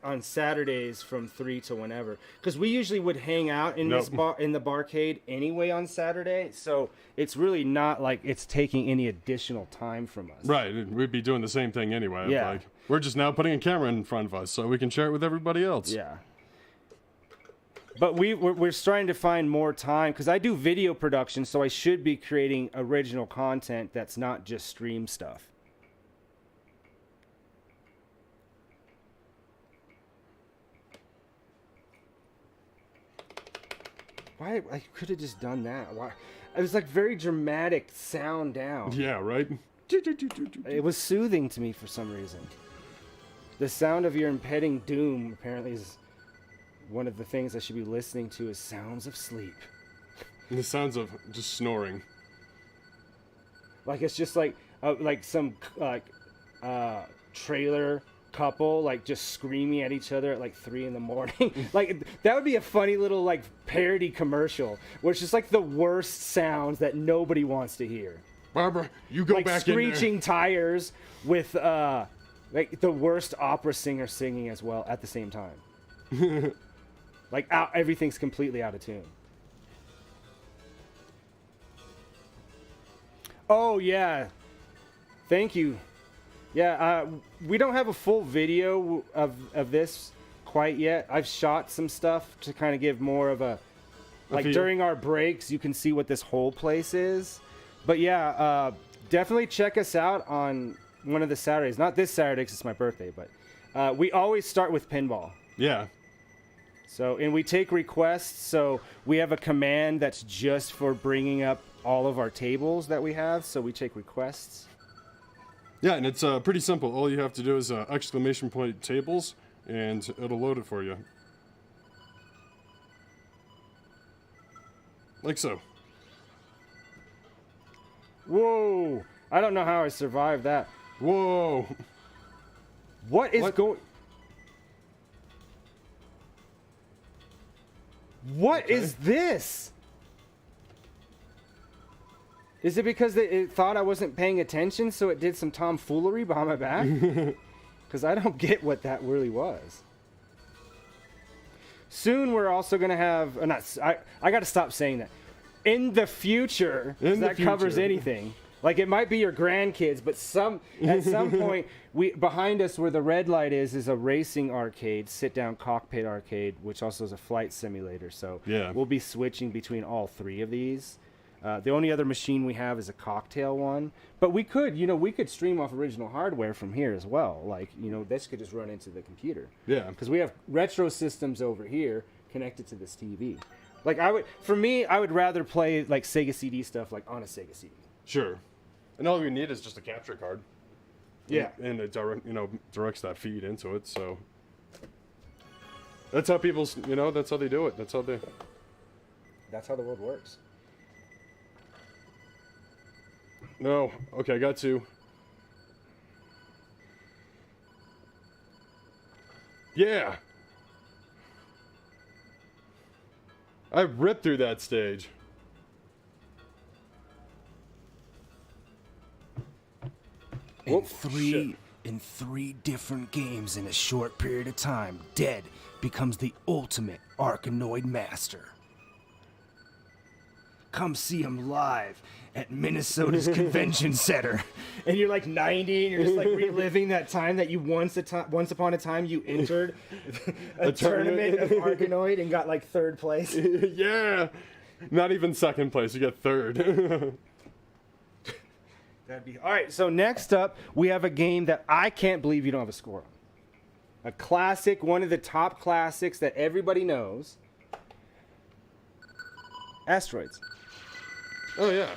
on Saturdays from 3 to whenever. Because we usually would hang out in this bar in the barcade anyway on Saturday, so it's really not like it's taking any additional time from us. Right, we'd be doing the same thing anyway. Yeah. Like, we're just now putting a camera in front of us so we can share it with everybody else. Yeah. But we're starting to find more time because I do video production, so I should be creating original content that's not just stream stuff. Why I could have just done that? Why? It was like very dramatic sound down. Yeah, right? It was soothing to me for some reason. The sound of your impending doom apparently is one of the things I should be listening to is sounds of sleep. And the sounds of just snoring. Like it's just like some trailer couple like just screaming at each other at like 3 a.m. Like that would be a funny little like parody commercial where it's just like the worst sounds that nobody wants to hear. Barbara, you go Like back in there. screeching tires with like the worst opera singer singing as well at the same time. Like everything's completely out of tune. Oh yeah, thank you. Yeah, we don't have a full video of this quite yet. I've shot some stuff to kind of give more of a like during our breaks, you can see what this whole place is. But yeah, definitely check us out on one of the Saturdays. Not this Saturday because it's my birthday, but we always start with pinball. Yeah. So, and we take requests. So we have a command that's just for bringing up all of our tables that we have. So we take requests. Yeah, and it's pretty simple. All you have to do is exclamation point tables, and it'll load it for you. Like so. Whoa! I don't know how I survived that. Whoa! What is going... What is this? Is it because it thought I wasn't paying attention, so it did some tomfoolery behind my back? Because I don't get what that really was. Soon we're also going to have... I got to stop saying that. In the future, that covers anything. Like, it might be your grandkids, but at some point, behind us where the red light is a racing arcade, sit-down cockpit arcade, which also is a flight simulator. So yeah. We'll be switching between all three of these. The only other machine we have is a cocktail one. But we could stream off original hardware from here as well. Like, this could just run into the computer. Yeah. Because we have retro systems over here connected to this TV. Like, I would rather play, like, Sega CD stuff, like, on a Sega CD. Sure. And all we need is just a capture card. Yeah. And it directs that feed into it, so... That's how that's how they do it. That's how the world works. No. Okay, I got two. Yeah! I ripped through that stage. In three different games in a short period of time, Dead becomes the ultimate Arkanoid master. Come see him live at Minnesota's Convention Center. And you're like 90 and you're just like reliving that time that you once upon a time you entered a tournament of Arkanoid and got like third place. Yeah. Not even second place, you get third. All right, so next up, we have a game that I can't believe you don't have a score on. A classic, one of the top classics that everybody knows. Asteroids. Oh, yeah.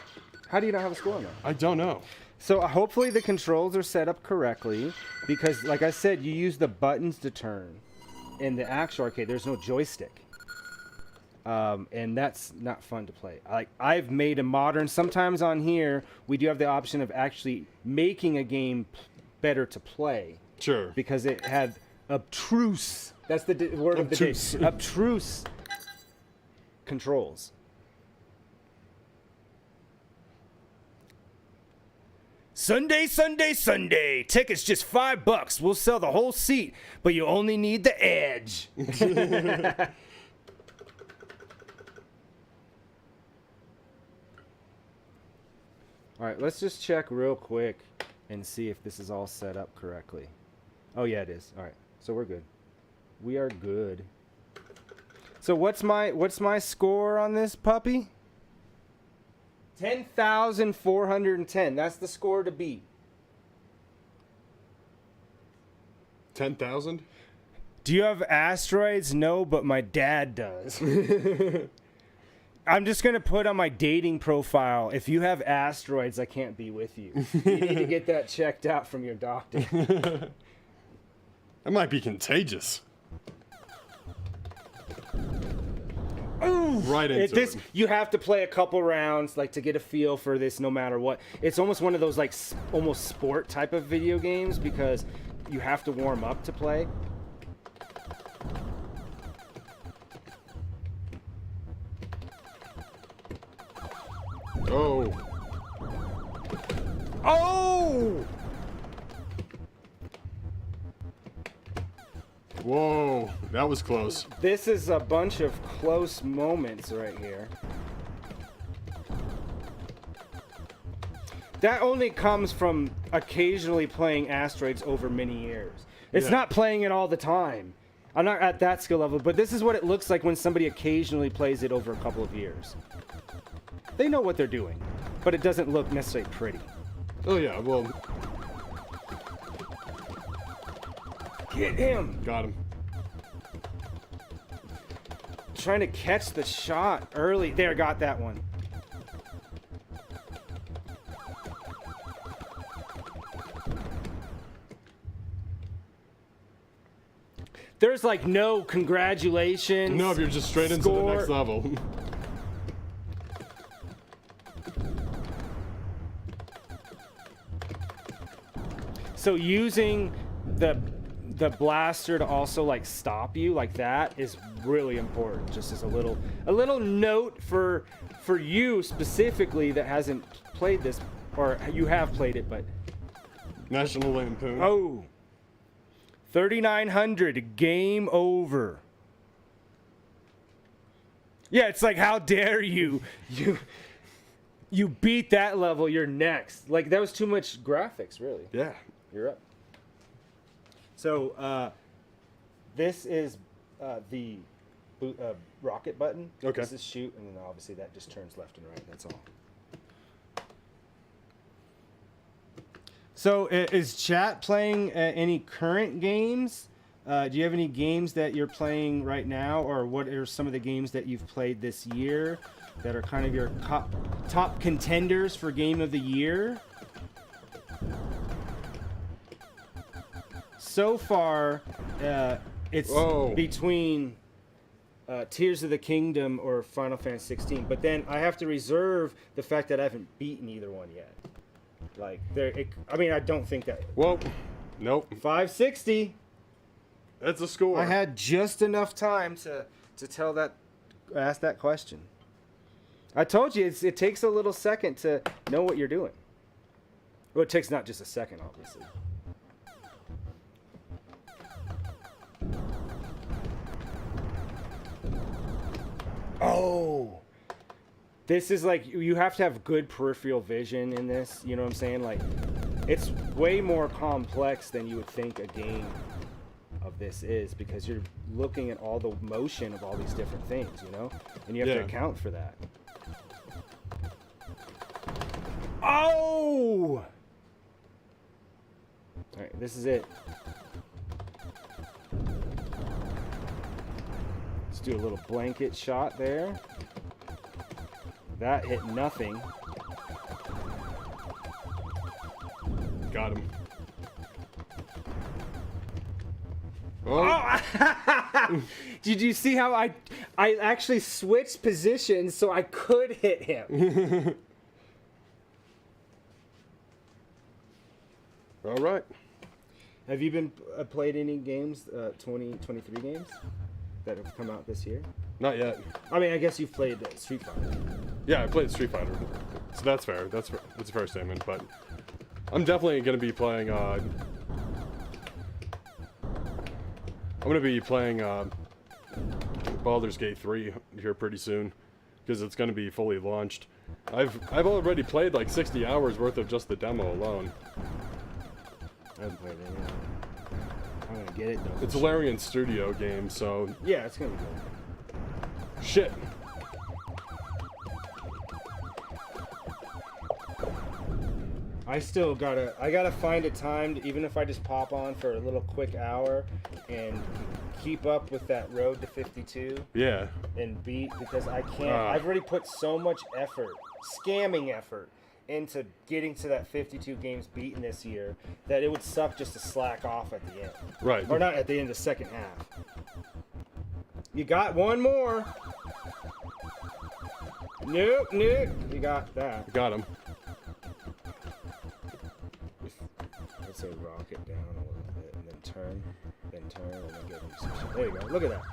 How do you not have a score on that? I don't know. So hopefully the controls are set up correctly because, like I said, you use the buttons to turn. In the actual arcade, there's no joystick. And that's not fun to play. I've made a modern... Sometimes on here, we do have the option of actually making a game better to play. Sure. Because it had obtruse... That's the word of the day. Obtruse controls. Sunday, Sunday, Sunday. Tickets just $5. We'll sell the whole seat, but you only need the edge. All right, let's just check real quick and see if this is all set up correctly. Oh, yeah, it is. All right, so we're good. We are good. So what's my score on this puppy? 10,410. That's the score to beat. 10,000? Do you have asteroids? No, but my dad does. I'm just going to put on my dating profile, if you have asteroids, I can't be with you. You need to get that checked out from your doctor. That might be contagious. Ooh, right into it. You have to play a couple rounds like to get a feel for this no matter what. It's almost one of those like almost sport type of video games because you have to warm up to play. Oh. Oh! Whoa, that was close. This is a bunch of close moments right here. That only comes from occasionally playing Asteroids over many years. It's not playing it all the time. I'm not at that skill level, but this is what it looks like when somebody occasionally plays it over a couple of years. They know what they're doing, but it doesn't look necessarily pretty. Oh yeah, well. Get him! Got him. Trying to catch the shot early. There, got that one. There's like no congratulations. No, if you're just straight into the next level. So using the blaster to also like stop you like that is really important. Just as a little note for you specifically that hasn't played this, or you have played it, but National Lampoon. oh. 3,900, game over. Yeah, it's like, how dare you? You beat that level, you're next. Like, that was too much graphics, really. Yeah. You're up. So, this is the rocket button. Okay. This is shoot, and then obviously that just turns left and right, that's all. So, is chat playing any current games? Do you have any games that you're playing right now, or what are some of the games that you've played this year that are kind of your top contenders for Game of the Year? So far, it's between Tears of the Kingdom or Final Fantasy 16, but then I have to reserve the fact that I haven't beaten either one yet. Like, I mean, I don't think that. Whoa. Nope. 560. That's a score. I had just enough time to ask that question. I told you, it takes a little second to know what you're doing. Well, it takes not just a second, obviously. Oh. This is like, you have to have good peripheral vision in this, you know what I'm saying? Like, it's way more complex than you would think a game of this is, because you're looking at all the motion of all these different things, you know? And you have to account for that. Oh! Alright, this is it. Let's do a little blanket shot there. That hit nothing. Got him. Oh! Did you see how I actually switched positions so I could hit him? All right. Have you been played any games, 23 games that have come out this year? Not yet. I mean, I guess you've played Street Fighter. Yeah, I played Street Fighter, so that's fair. That's a fair statement. But I'm definitely going to be playing. I'm going to be playing Baldur's Gate 3 here pretty soon, because it's going to be fully launched. I've already played like 60 hours worth of just the demo alone. I haven't played it yet. I'm gonna get it though. It's a Larian Studio game, so yeah, it's gonna be good. Shit. I gotta find a time to, even if I just pop on for a little quick hour and keep up with that road to 52. Yeah. And beat, because I can't. I've already put so much effort, scamming effort, into getting to that 52 games beaten this year that it would suck just to slack off at the end. Right. Or not at the end of the second half. You got one more. Nope. You got that. Got him. Let's say rocket down a little bit, and then turn, and then give him some shit. There you go. Look at that.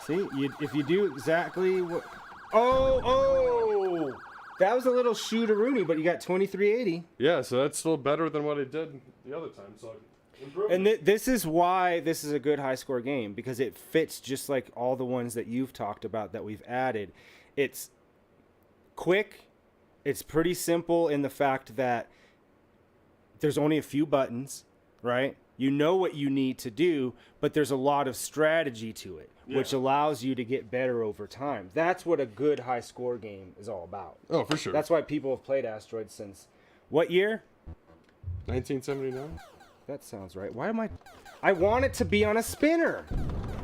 See, if you do exactly what... Oh! That was a little shooteroonie, but you got 2380. Yeah, so that's still better than what I did the other time. So And this is why this is a good high score game, because it fits just like all the ones that you've talked about that we've added. It's quick. It's pretty simple in the fact that there's only a few buttons, right? You know what you need to do, but there's a lot of strategy to it, which allows you to get better over time. That's what a good high score game is all about. Oh, for sure. That's why people have played Asteroids since what year? 1979. That sounds right. Why am I want it to be on a spinner.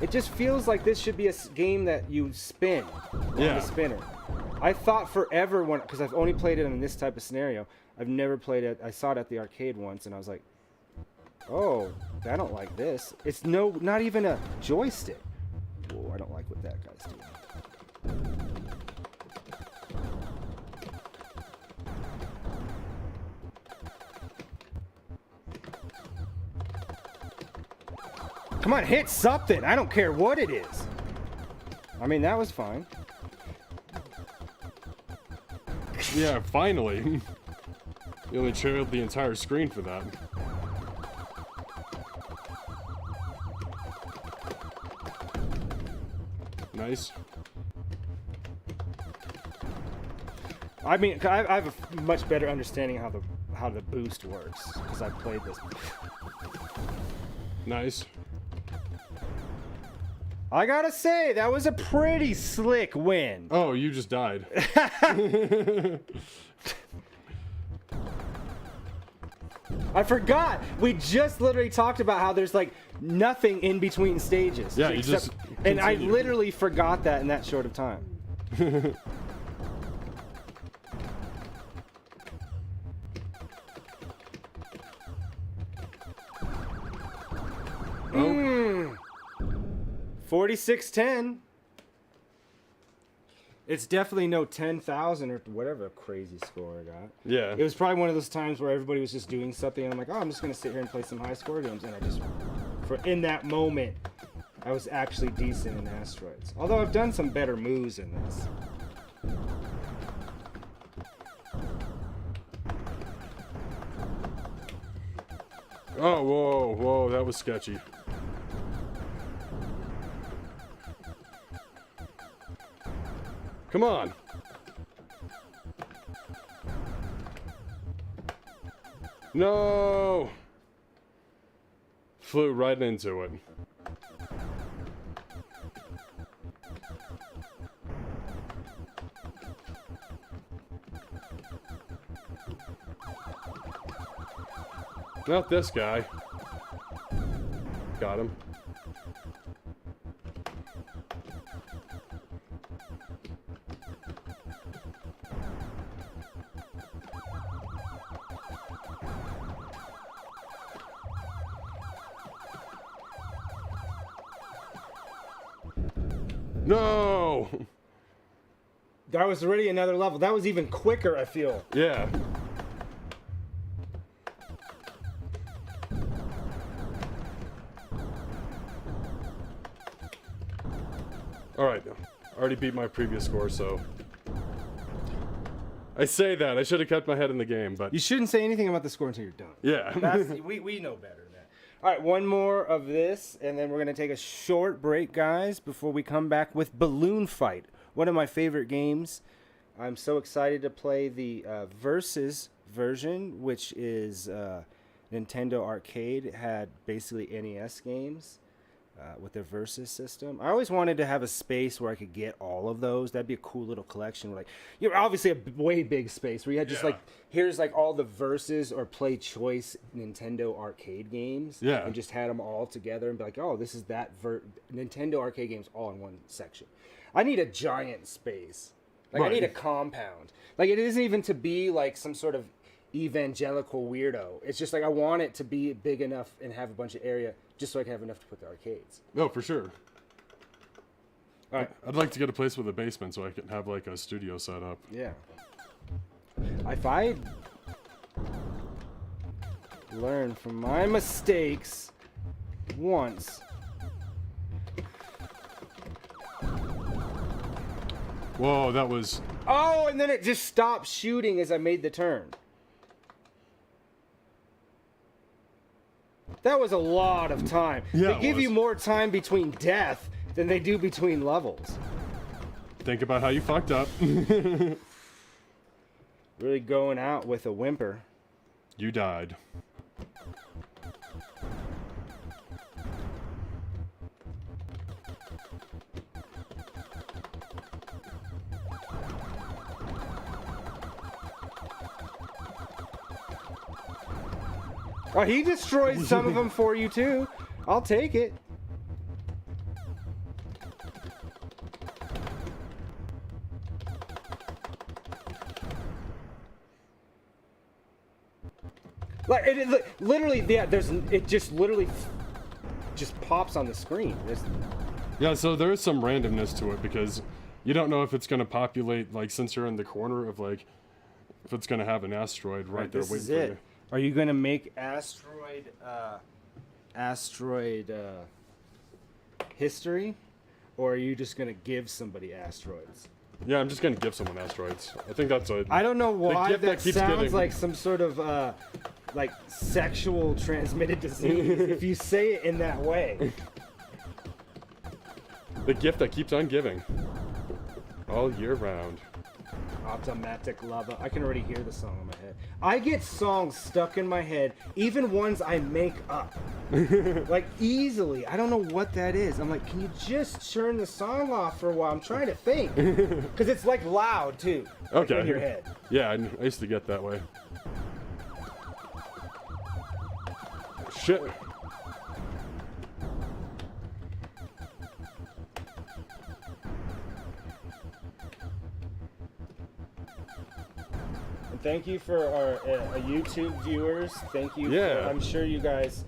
It just feels like this should be a game that you spin on the spinner. I thought forever because I've only played it in this type of scenario. I've never played it. I saw it at the arcade once, and I was like, oh, I don't like this. It's not even a joystick. Oh, I don't like what that guy's doing. Come on, hit something. I don't care what it is. I mean, that was fine. Yeah, finally. You only trailed the entire screen for that. Nice. I mean, I have a much better understanding how the boost works because I've played this. Nice. I gotta say, that was a pretty slick win. Oh, you just died. I forgot. We just literally talked about how there's like nothing in between stages. Yeah, you just and I continue. literally forgot that in that short of time. Oh. 4610. It's definitely no 10,000 or whatever crazy score I got. Yeah. It was probably one of those times where everybody was just doing something, and I'm like, oh, I'm just gonna sit here and play some high score games, and I just, in that moment, I was actually decent in Asteroids. Although I've done some better moves in this. Oh, whoa, that was sketchy. Come on. No. Flew right into it. Not this guy. Got him. No! That was already another level. That was even quicker, I feel. Yeah. Alright, already beat my previous score, so... I say that, I should have kept my head in the game, but... You shouldn't say anything about the score until you're done. Yeah. we know better than that. All right, one more of this, and then we're going to take a short break, guys, before we come back with Balloon Fight, one of my favorite games. I'm so excited to play the Versus version, which is Nintendo Arcade. It had basically NES games with their Versus system. I always wanted to have a space where I could get all of those. That'd be a cool little collection. Like, you're obviously a way big space where you had just like, here's like all the Versus or Play Choice Nintendo Arcade games. Yeah. And just had them all together and be like, oh, this is that Nintendo Arcade games all in one section. I need a giant space. Like, I need a compound. Like, it isn't even to be like some sort of evangelical weirdo. It's just like I want it to be big enough and have a bunch of area just so I can have enough to put the arcades. No, for sure. All right. I'd like to get a place with a basement so I can have like a studio set up. Yeah. If I learn from my mistakes once. Whoa, that was... Oh, and then it just stopped shooting as I made the turn. That was a lot of time. Yeah, They it give was. you more time between death than they do between levels. Think about how you fucked up. Really going out with a whimper. You died. Oh, he destroys some of them for you too. I'll take it. Like literally, yeah. It just literally just pops on the screen. Yeah, so there is some randomness to it because you don't know if it's going to populate, like, since you're in the corner of, like, if it's going to have an asteroid right there this waiting is for it. you. Are you gonna make asteroid history, or are you just gonna give somebody asteroids? Yeah, I'm just going to give someone asteroids. I think that's a... I don't know why gift that that keeps sounds giving. like some sort of like sexual transmitted disease if you say it in that way. The gift that keeps on giving. All year round. Automatic lava. I can already hear the song in my head. I get songs stuck in my head, even ones I make up. Like easily. I don't know what that is. I'm like, can you just turn the song off for a while? I'm trying to think. Because it's like loud too. Like Okay. in your head. Yeah, I used to get that way. Shit. And thank you for our YouTube viewers. Thank you. Yeah. I'm sure you guys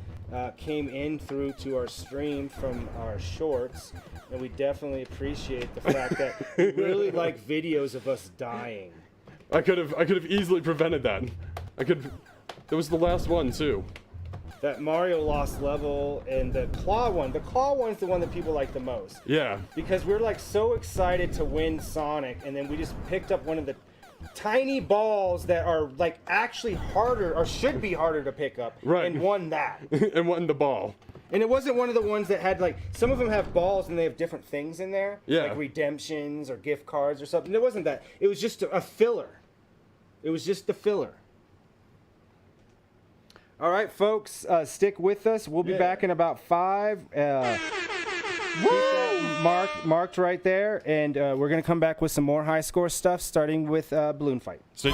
came in through to our stream from our shorts, and we definitely appreciate the fact that you really like videos of us dying. I could have easily prevented that. That was the last one too. That Mario Lost level and the claw one. The claw one's the one that people like the most. Yeah. Because we're like so excited to win Sonic, and then we just picked up one of the tiny balls that are like actually harder or should be harder to pick up, Right. and won that. And won the ball. And it wasn't one of the ones that had like, some of them have balls and they have different things in there, Yeah. like redemptions or gift cards or something. It wasn't that. It was just a filler. It was just the filler. All right, folks, stick with us. We'll be back in about 5. Keep that marked right there, and we're gonna come back with some more high score stuff, starting with Balloon Fight. So,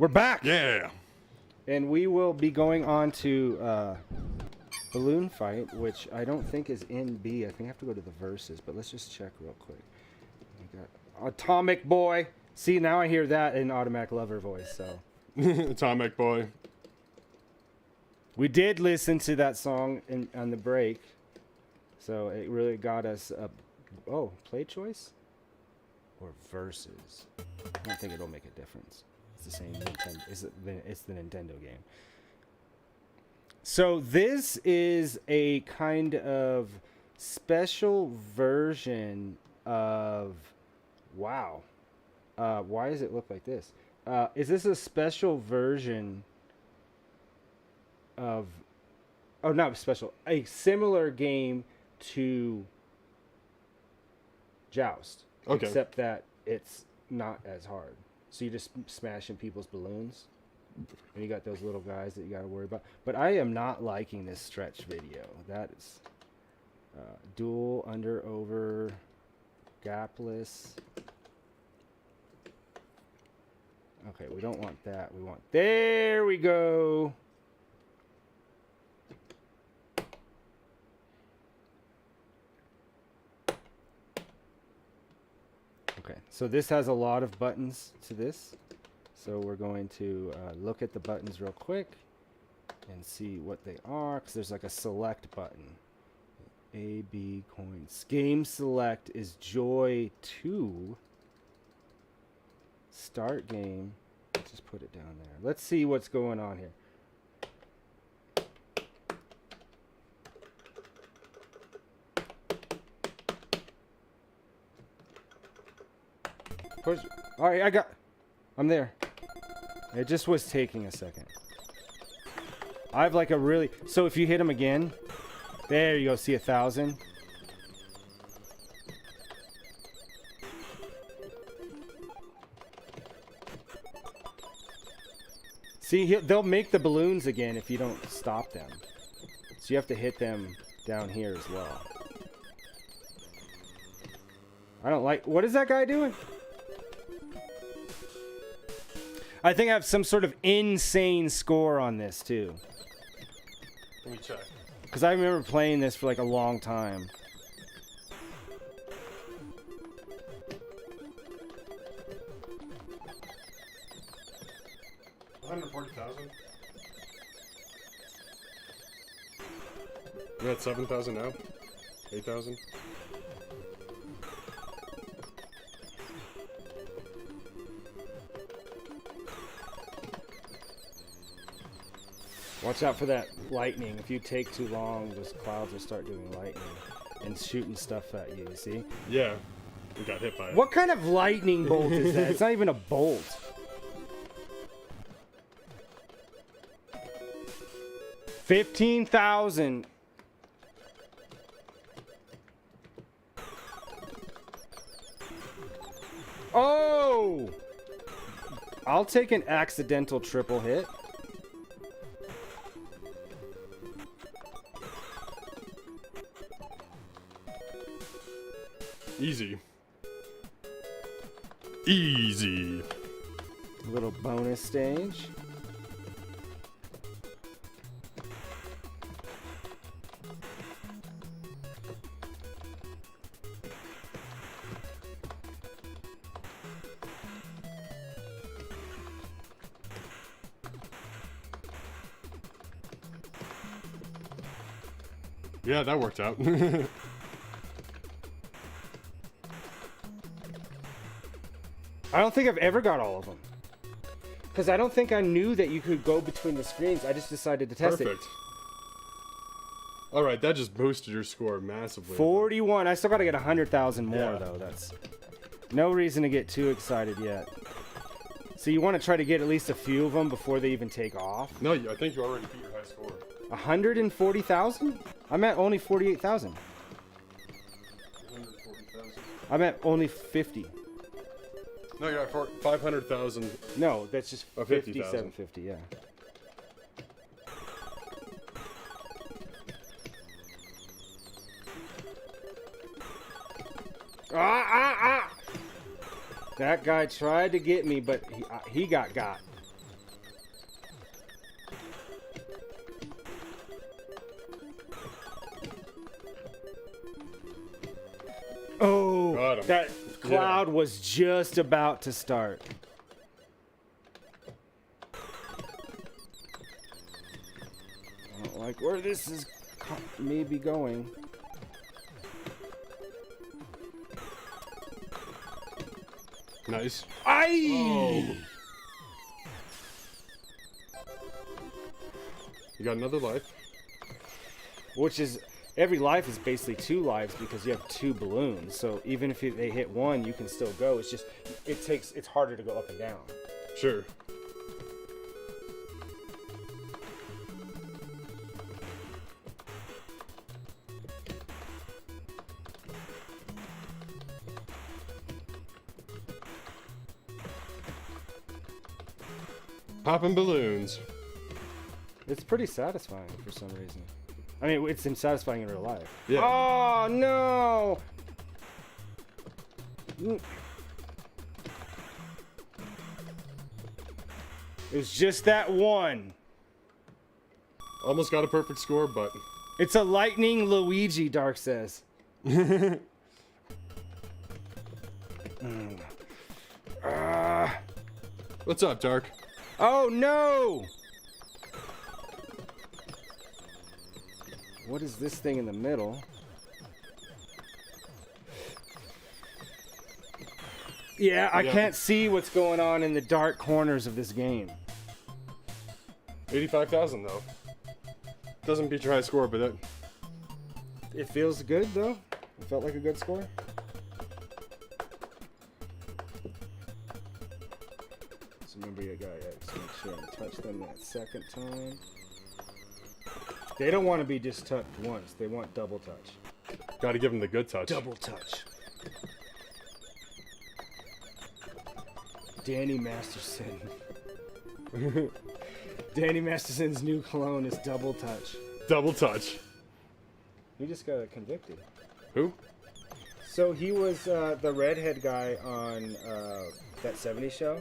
We're back. Yeah. And we will be going on to Balloon Fight, which I don't think is in B. I think I have to go to the verses, but let's just check real quick. We got Atomic Boy. See, now I hear that in Automatic Lover voice, so. Atomic Boy. We did listen to that song on the break, so it really got us up. Oh, play choice? Or verses? I don't think it'll make a difference. It's the same Nintendo. It's the Nintendo game. So this is a kind of special version of... Wow. Why does it look like this? Is this a special version of... Oh, not special. A similar game to Joust. Okay. Except that it's not as hard. So you're just smashing people's balloons. And you got those little guys that you got to worry about. But I am not liking this stretch video. That is dual, under, over, gapless. Okay, we don't want that. We want... There we go. Okay, so this has a lot of buttons to this. So we're going to look at the buttons real quick and see what they are, because there's like a select button. A, B, coins. Game select is Joy 2. Start game. Let's just put it down there. Let's see what's going on here. Push. All right, I'm there. It just was taking a second. I have like a really... So if you hit him again... There you go. See 1,000? See, they'll make the balloons again if you don't stop them. So you have to hit them down here as well. I don't like... What is that guy doing? I think I have some sort of insane score on this, too. Let me check. Because I remember playing this for like a long time. $140,000. You're at 7,000 now? 8,000? Watch out for that lightning. If you take too long, those clouds will start doing lightning and shooting stuff at you, you see? Yeah. We got hit by it. What kind of lightning bolt is that? It's not even a bolt. $15,000. Oh! I'll take an accidental triple hit. Easy. Easy. Little bonus stage. Yeah, that worked out. I don't think I've ever got all of them. Because I don't think I knew that you could go between the screens. I just decided to test Perfect. All right, that just boosted your score massively. 41. I still got to get 100,000 more, Yeah. though. That's no reason to get too excited yet. So you want to try to get at least a few of them before they even take off? No, I think you already beat your high score. 140,000? I'm at only 48,000. 140,000. I'm at only 50. No, you're at 500,000. No, that's just Oh, 50,000. 5750, yeah. That guy tried to get me, but he got. got him. That cloud was just about to start. I don't like where this is maybe going. Nice. Aye! You got another life. Which is, every life is basically 2 lives because you have 2 balloons. So even if they hit 1, you can still go. It's just, it's harder to go up and down. Sure. Popping balloons. It's pretty satisfying for some reason. I mean, it's satisfying in real life. Yeah. Oh, no! It was just that one. Almost got a perfect score, but It's a lightning Luigi, Dark says. what's up, Dark? Oh, no! What is this thing in the middle? Yeah, I can't see what's going on in the dark corners of this game. 85,000 though. Doesn't beat your high score, but that. It feels good, though. It felt like a good score. So remember, you gotta make sure and touch them that second time. They don't want to be just touched once. They want double touch. Got to give him the good touch. Double touch. Danny Masterson. Danny Masterson's new clone is double touch. Double touch. He just got convicted. Who? So he was the redhead guy on that '70s show.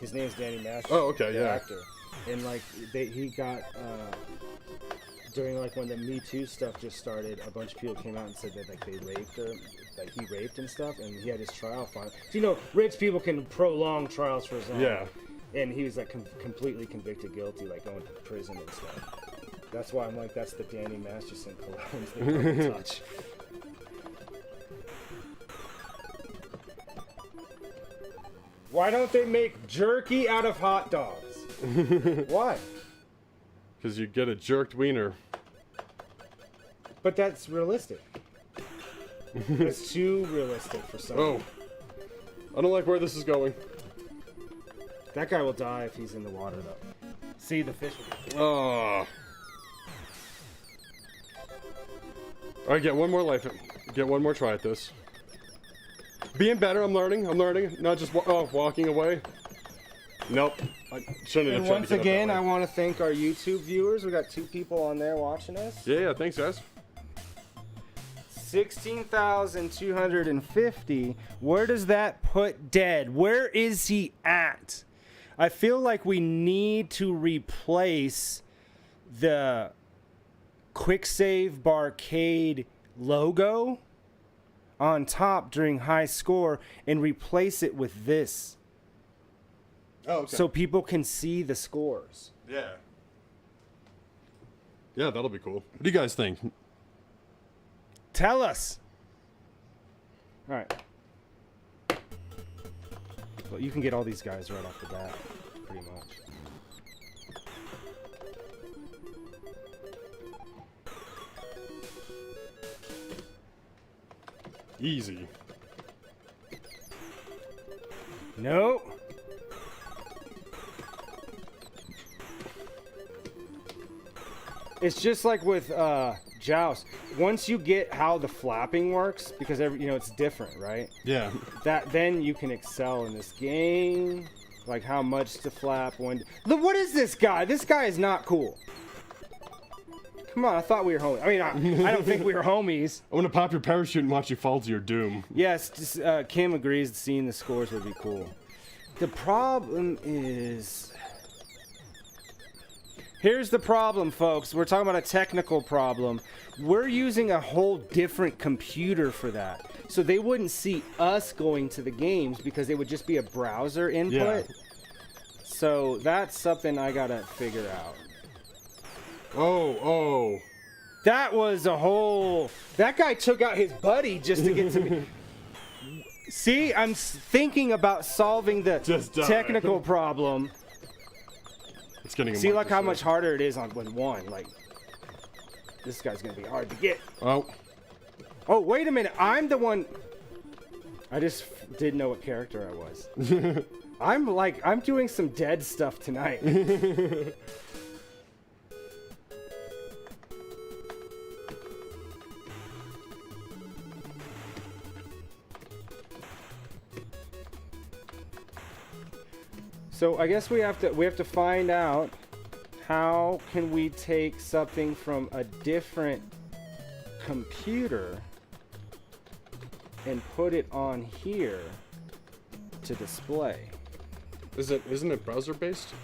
His name's Danny Masterson. Oh, okay, the yeah. actor. And like he got during like when the Me Too stuff just started, a bunch of people came out and said that like they raped her, like he raped and stuff, and he had his trial file. So, you know, rich people can prolong trials for some. Yeah. And he was like completely convicted guilty, like going to prison and stuff. That's why I'm like, that's the Danny Masterson cologne. The touch. Why don't they make jerky out of hot dogs? Why? Because you get a jerked wiener. But that's realistic. That's too realistic for some. Oh. I don't like where this is going. That guy will die if he's in the water, though. See, the fish will. Oh. Alright, get one more life. Get one more try at this. Being better, I'm learning. Not just walking away. Nope. I shouldn't have And tried once to get again, up I that way. want to thank our YouTube viewers. We got 2 people on there watching us. Yeah, thanks, guys. 16,250. Where does that put Dead? Where is he at? I feel like we need to replace the Quick Save Barcade logo on top during high score and replace it with this. Oh, okay. So people can see the scores. Yeah. Yeah, that'll be cool. What do you guys think? Tell us. All right. Well, you can get all these guys right off the bat, pretty much. Easy. No. It's just like with Joust. Once you get how the flapping works, because it's different, right? Yeah. Then you can excel in this game. Like how much to flap when. Look, what is this guy? This guy is not cool. Come on, I thought we were homies. I mean, I don't think we were homies. I want to pop your parachute and watch you fall to your doom. Yes, just, Kim agrees that seeing the scores would be cool. The problem is Here's the problem, folks. We're talking about a technical problem. We're using a whole different computer for that. So they wouldn't see us going to the games because it would just be a browser input. Yeah. So that's something I gotta figure out. Oh. That was a whole... That guy took out his buddy just to get to me. See, I'm thinking about solving the technical problem. It's getting. See, like how much harder it is on when one. Like, this guy's gonna be hard to get. Oh. Oh, wait a minute. I'm the one. I just didn't know what character I was. I'm doing some dead stuff tonight. So I guess we have to find out how can we take something from a different computer and put it on here to display. Isn't it browser based?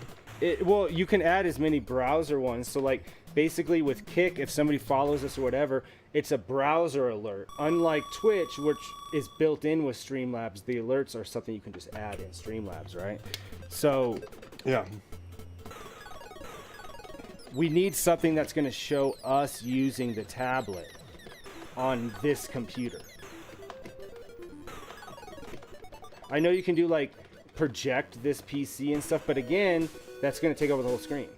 Well, you can add as many browser ones. So like basically with Kick, if somebody follows us or whatever, it's a browser alert. Unlike Twitch, which is built in with Streamlabs, the alerts are something you can just add in Streamlabs, right? So yeah, we need something that's going to show us using the tablet on this computer. I know you can do like project this PC and stuff, but again, that's going to take over the whole screen.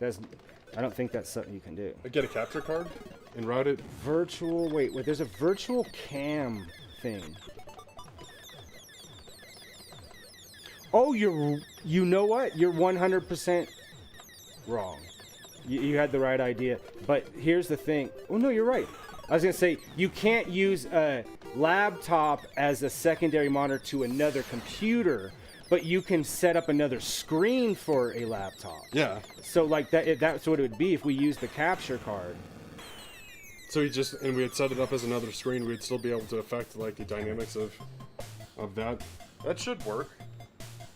I don't think that's something you can do. Get a capture card and route it. Wait, there's a virtual cam thing. Oh, you know what? You're 100% wrong. You had the right idea. But here's the thing. Oh, no, you're right. I was going to say, you can't use a laptop as a secondary monitor to another computer, but you can set up another screen for a laptop. Yeah. So like that's what it would be if we used the capture card. So we had set it up as another screen, we'd still be able to affect like the dynamics of that. That should work.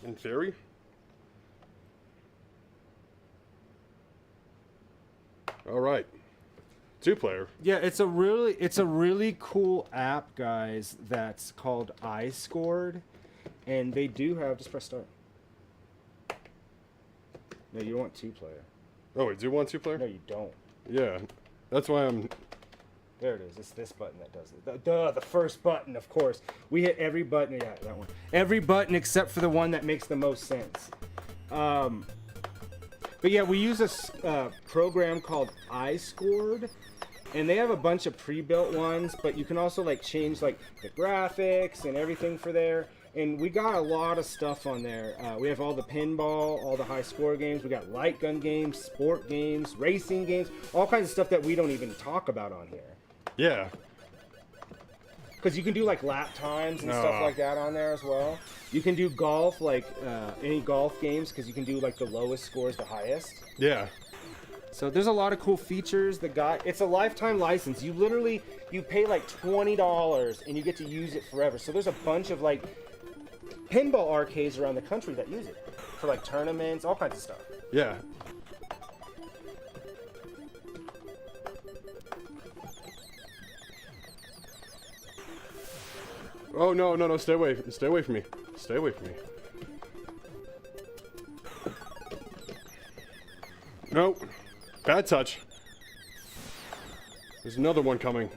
In theory. All right. 2-player. Yeah, it's a really cool app, guys, that's called Highscore, and they do have, just press start. No, you want 2-player. Oh, we do want 2-player? No, you don't. Yeah. That's why I'm... There it is. It's this button that does it. The first button, of course. We hit every button. Yeah, that one. Every button except for the one that makes the most sense. But yeah, we use a program called Highscore, and they have a bunch of pre-built ones, but you can also like change like the graphics and everything for there. And we got a lot of stuff on there. We have all the pinball, all the high score games. We got light gun games, sport games, racing games, all kinds of stuff that we don't even talk about on here. Yeah. Because you can do like lap times and stuff like that on there as well. You can do golf, like any golf games, because you can do like the lowest scores, the highest. Yeah. So there's a lot of cool features. It's a lifetime license. You pay like $20 and you get to use it forever. So there's a bunch of like pinball arcades around the country that use it for like tournaments, all kinds of stuff. Yeah. Oh, no, stay away from me. Stay away from me. No. Bad touch. There's another one coming.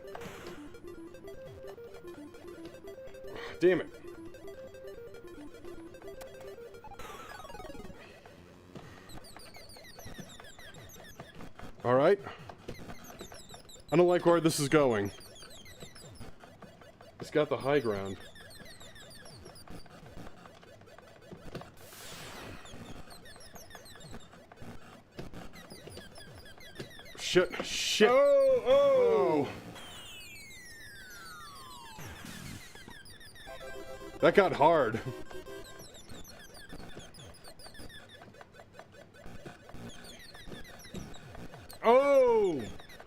Damn it. All right. I don't like where this is going. It's got the high ground. Shit. Oh. That got hard. Oh!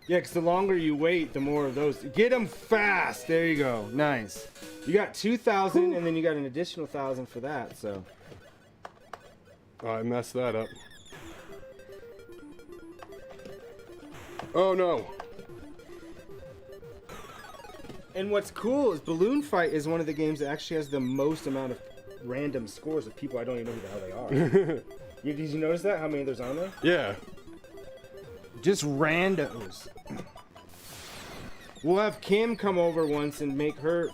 Yeah, because the longer you wait, the more of those. Get them fast! There you go. Nice. You got 2,000, and then you got an additional 1,000 for that, so. Oh, I messed that up. Oh no. And what's cool is Balloon Fight is one of the games that actually has the most amount of random scores of people I don't even know who the hell they are. Did you notice that? How many there's on there? Yeah. Just randos. We'll have Kim come over once and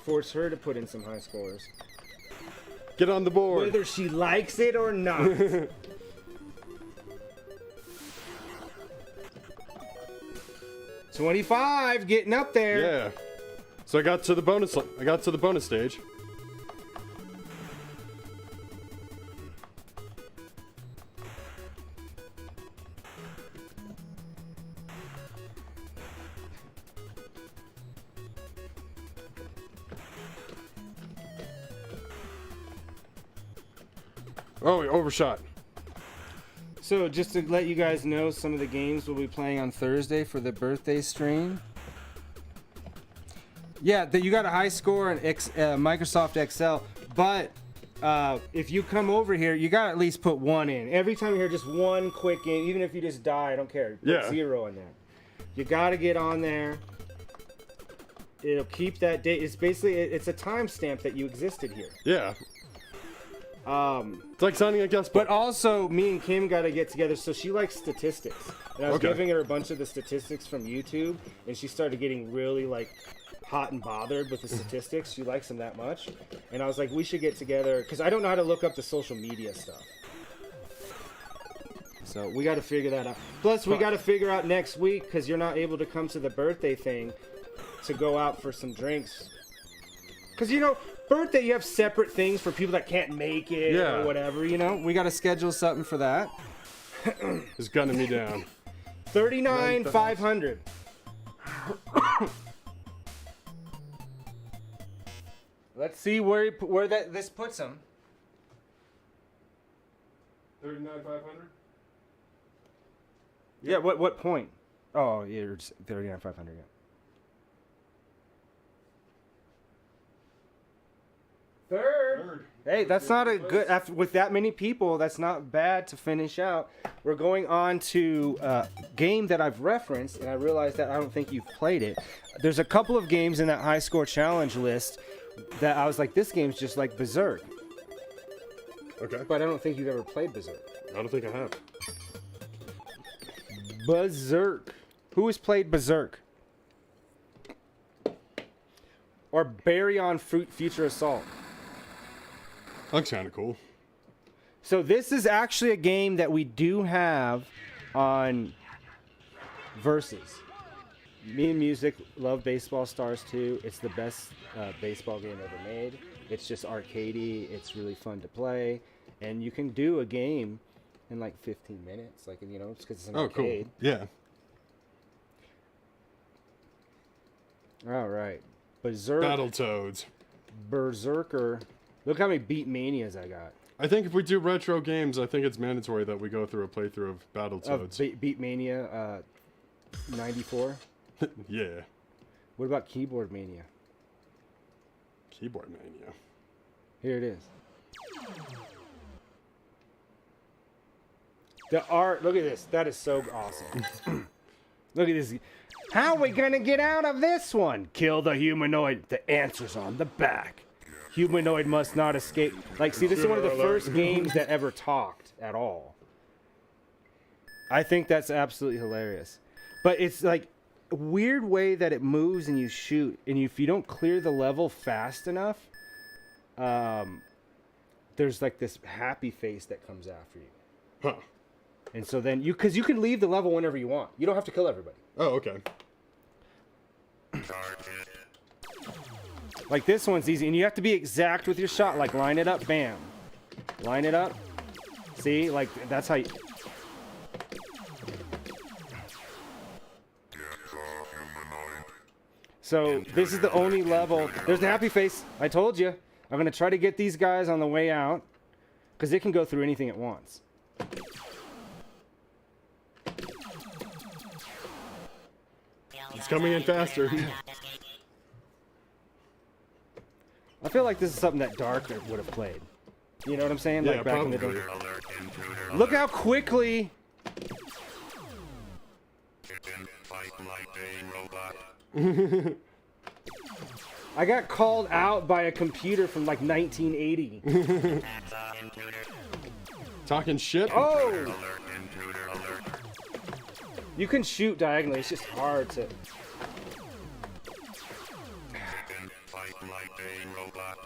force her to put in some high scores. Get on the board. Whether she likes it or not. 25, getting up there. Yeah. So I got to the bonus stage. Oh, we overshot. So just to let you guys know, some of the games we'll be playing on Thursday for the birthday stream. Yeah, you got a high score in Microsoft Excel, but if you come over here, you got to at least put one in. Every time you hear just one quick game, even if you just die, I don't care. Put 0 in there. You got to get on there. It'll keep that date. It's basically, it's a timestamp that you existed here. Yeah. It's like signing a guest book. But also, me and Kim got to get together, so she likes statistics. And I was giving her a bunch of the statistics from YouTube, and she started getting really, like, hot and bothered with the statistics. She likes them that much. And I was like, we should get together, because I don't know how to look up the social media stuff. So we got to figure that out. Plus, we got to figure out next week, because you're not able to come to the birthday thing, to go out for some drinks. Because, you know, birthday, you have separate things for people that can't make it or whatever, you know? We got to schedule something for that. It's gunning me down. 39,500. Let's see where this puts him. 39,500? Yeah, what point? Oh, yeah, you're just 39,500, yeah. Third. Hey, that's not a good, with that many people, that's not bad to finish out. We're going on to a game that I've referenced, and I realized that I don't think you've played it. There's a couple of games in that high score challenge list that I was like, this game's just like Berserk. Okay. But I don't think you've ever played Berserk. I don't think I have. Berserk. Who has played Berserk? Or Baryon Future Assault? Looks kind of cool. So this is actually a game that we do have on Versus. Me and Music love Baseball Stars 2. It's the best baseball game ever made. It's just arcadey. It's really fun to play. And you can do a game in like 15 minutes. Like, you know, just because it's an arcade. Cool. Yeah. All right. Berserk. Battletoads. Berserker. Look how many Beat Manias I got. I think if we do retro games, I think it's mandatory that we go through a playthrough of Battletoads. Beat Mania 94. Yeah. What about Keyboard Mania? Keyboard Mania. Here it is. The art, look at this. That is so awesome. Look at this. How are we going to get out of this one? Kill the humanoid. The answer's on the back. Humanoid must not escape. Like, see, this is one of the first games that ever talked at all. I think that's absolutely hilarious. But it's like a weird way that it moves and you shoot. And if you don't clear the level fast enough, there's like this happy face that comes after you. Huh. And so then because you can leave the level whenever you want. You don't have to kill everybody. Oh, okay. Like this one's easy, and you have to be exact with your shot. Like line it up, bam. Line it up. See, like that's how you. So this is the only level. There's the happy face. I told you. I'm gonna try to get these guys on the way out, because it can go through anything at once. It's coming in faster. I feel like this is something that Dark would have played. You know what I'm saying? Yeah, like back probably. in the day. Look how quickly. I got called out by a computer from like 1980. Talking shit. Oh! You can shoot diagonally. It's just hard to.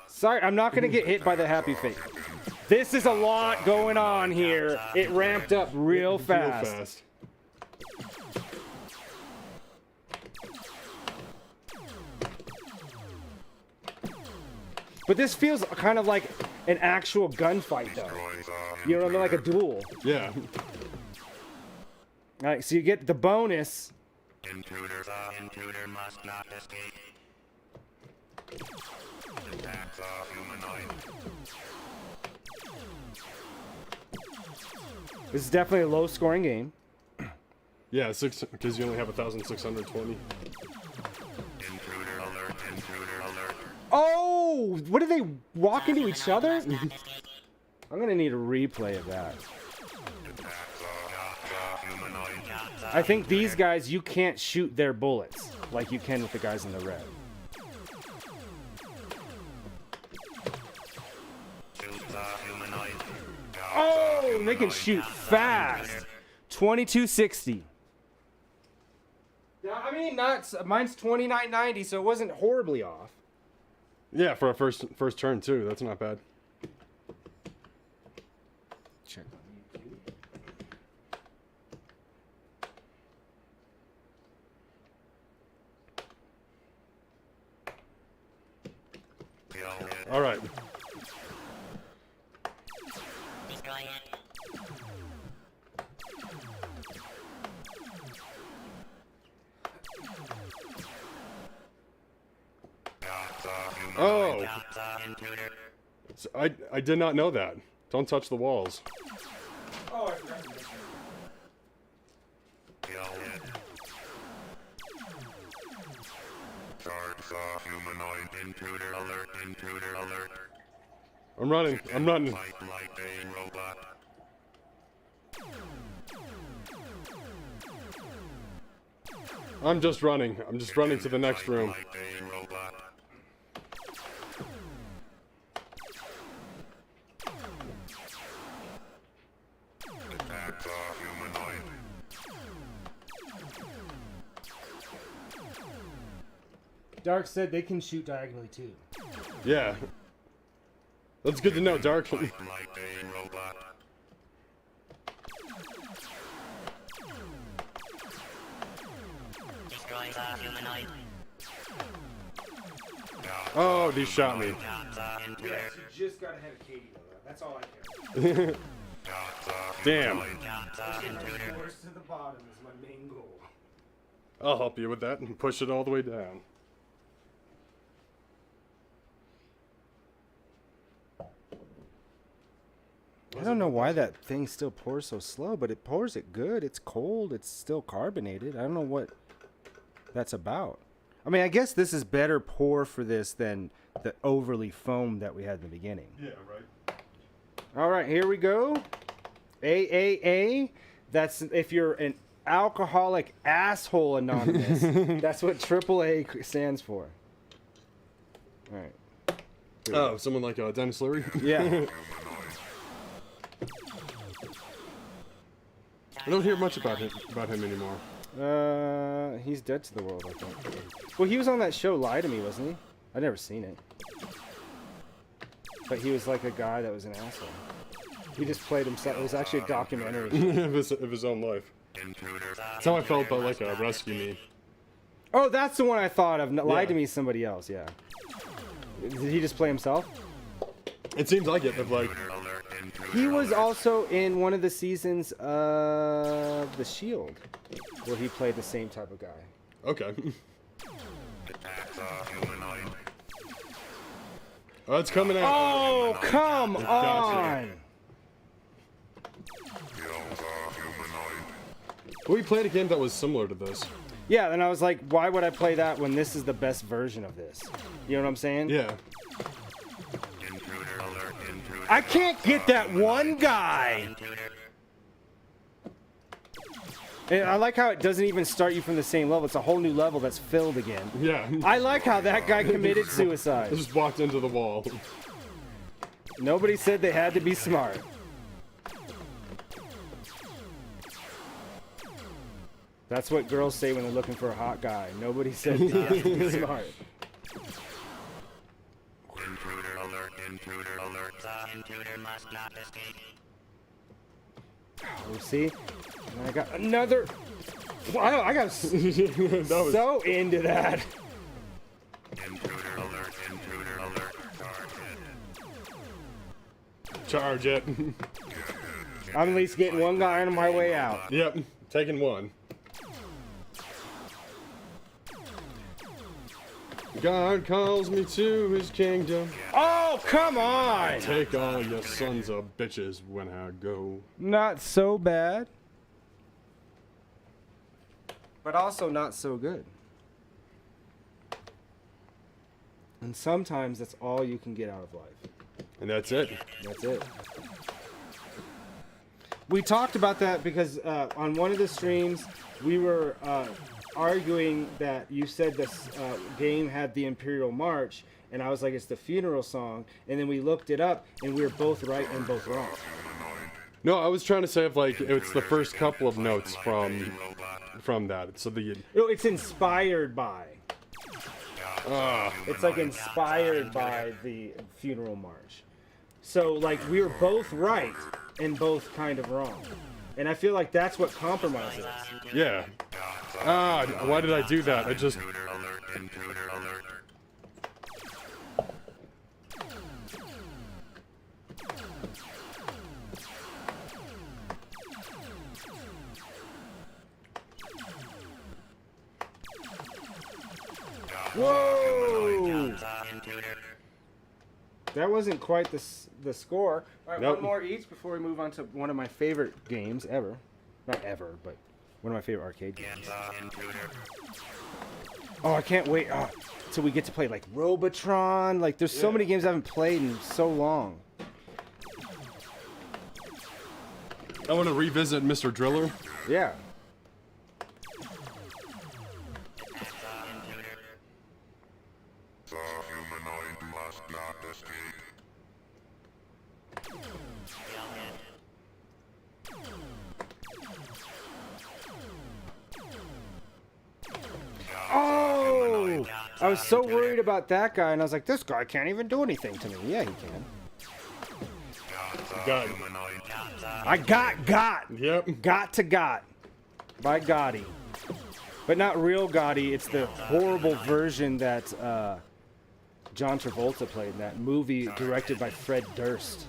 Sorry, I'm not gonna get hit by the happy face. This is a lot going on here. It ramped up real fast. But this feels kind of like an actual gunfight, though. You know what I mean? Like a duel. Yeah. All right, so you get the bonus. Intruder must not escape. Attacks are humanoid. This is definitely a low-scoring game. Yeah, because you only have 1,620. Intruder alert, intruder alert. Oh! What did they walk into each other? I'm gonna need a replay of that. I think these guys, you can't shoot their bullets like you can with the guys in the red. Oh, they can shoot fast. 2260. Yeah, I mean, mine's 2990, so it wasn't horribly off. Yeah, for a first turn too. That's not bad. Check on YouTube. All right. Oh. So I did not know that. Don't touch the walls. Oh, I forgot. Humanoid intruder alert, intruder alert. I'm running. I'm running. Like a robot. I'm just running. I'm just running to the next room. Like a robot. Attacks are humanoid. Dark said they can shoot diagonally too. Yeah. That's good to know, Dark. Like a robot. Destroys a humanoid. Oh, he shot me. Yes, you just got ahead of Katie though. That's all I care. Damn. Force to the bottom is my main goal. I'll help you with that and push it all the way down. I don't know why that thing still pours so slow, but it pours it good. It's cold. It's still carbonated. I don't know what that's about. I mean, I guess this is better pour for this than the overly foam that we had in the beginning. Yeah, right. All right, here we go. AAA. That's if you're an alcoholic asshole anonymous. That's what AAA stands for. All right. Oh, someone like Dennis Leary? Yeah. I don't hear much about him anymore. He's dead to the world, I think. Well, he was on that show Lie to Me, wasn't he? I've never seen it. But he was like a guy that was an asshole. He just played himself. It was actually a documentary. of his own life. That's how I felt about like Rescue Me. Oh, that's the one I thought of. Lie to Me is somebody else, yeah. Did he just play himself? It seems like it, but like... He was also in one of the seasons of The Shield, where he played the same type of guy. Okay. Oh, it's coming out. Oh, come on! We played a game that was similar to this. Yeah, and I was like, why would I play that when this is the best version of this? You know what I'm saying? Yeah. I can't get that one guy! And I like how it doesn't even start you from the same level. It's a whole new level that's filled again. Yeah. I like how that guy committed I suicide. just walked into the wall. Nobody said they had to be smart. That's what girls say when they're looking for a hot guy. Nobody said they have to be smart. Intruder alert, intruder alert. The intruder must not escape. Oh, see? And I got another. Wow, I got so into that. Intruder alert, intruder alert. Charge it. I'm at least getting one guy on my way out. Yep, taking one. God calls me to his kingdom. Oh, come on! Take all your sons of bitches when I go. Not so bad. But also not so good. And sometimes that's all you can get out of life. And that's it. That's it. We talked about that because on one of the streams we were arguing that you said this game had the Imperial March, and I was like, it's the funeral song, and then we looked it up, and we were both right and both wrong. No, I was trying to say if like it's the first couple of notes from that. So the No, it's inspired by. It's like inspired by the funeral march. So like we were both right and both kind of wrong. And I feel like that's what compromise is. yeah. Why did I do that? I just Intruder alert, intruder alert. Whoa! That wasn't quite the score. All right, Nope. one more each before we move on to one of my favorite games ever. Not ever, but one of my favorite arcade games. Oh, I can't wait till we get to play like Robotron. Like, there's so many games I haven't played in so long. I want to revisit Mr. Driller. Yeah. The humanoid must not escape. Oh! I was so worried about that guy, and I was like, this guy can't even do anything to me. Yeah, he can. Got. I got. Yep. Got to got. By Gotti. But not real Gotti. It's the horrible version that John Travolta played in that movie directed by Fred Durst.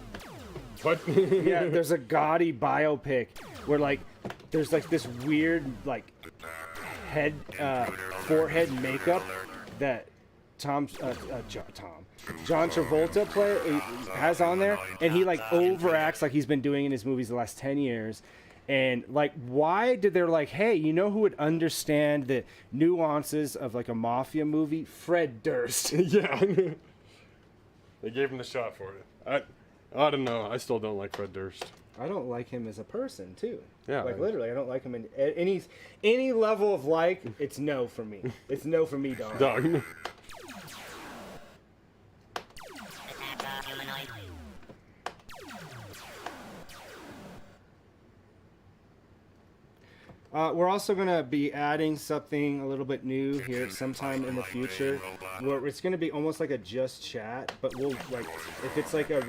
What? Yeah, there's a Gotti biopic where like there's like this weird like head forehead makeup that John Travolta has on there, and he like overacts like he's been doing in his movies the last 10 years. And like, why did they're like, hey, you know who would understand the nuances of like a mafia movie? Fred Durst. Yeah. They gave him the shot for it. I don't know. I still don't like Fred Durst. I don't like him as a person too. Yeah. Like literally, I don't like him in any level of like. It's no for me. It's no for me, dog. Dog. We're also going to be adding something a little bit new here sometime in the future, where it's going to be almost like a just chat, but we'll like if it's like a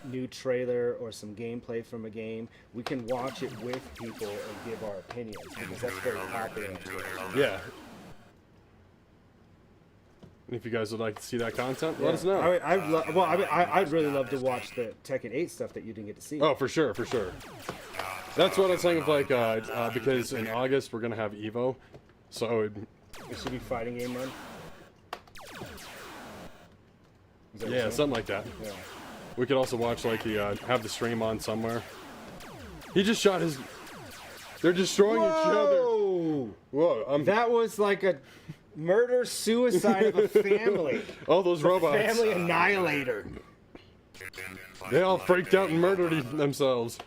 new trailer or some gameplay from a game, we can watch it with people and give our opinions because that's very popular on Twitter. Yeah. And if you guys would like to see that content, let us know. I'd really love to watch the Tekken 8 stuff that you didn't get to see. Oh, for sure, for sure. That's what I'm saying. Of like, because in August we're gonna have Evo, so It should be fighting game run. Is that what yeah, you're saying? something like that. Yeah. We could also watch like the have the stream on somewhere. He just shot his. They're destroying each other. Whoa! Whoa! That was like a murder-suicide of a family. All those robots. Family annihilator. They all freaked out and murdered themselves.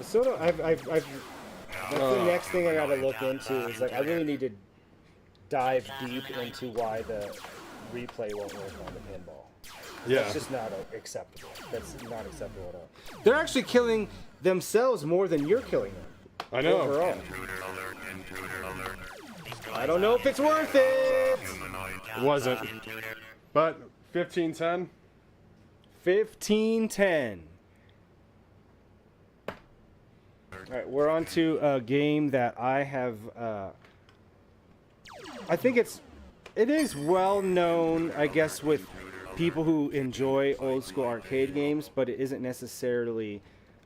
So that's the next thing I gotta look into is like I really need to dive deep into why the replay won't work on the pinball. Yeah. That's just not acceptable. That's not acceptable at all. They're actually killing themselves more than you're killing them. I know. Overall. Intruder alert, intruder alert. I don't know if it's worth it. It wasn't. Intruder. But 15-10. 15-10. All right, we're on to a game that I have. I think it is well known, I guess, with people who enjoy old school arcade games, but it isn't necessarily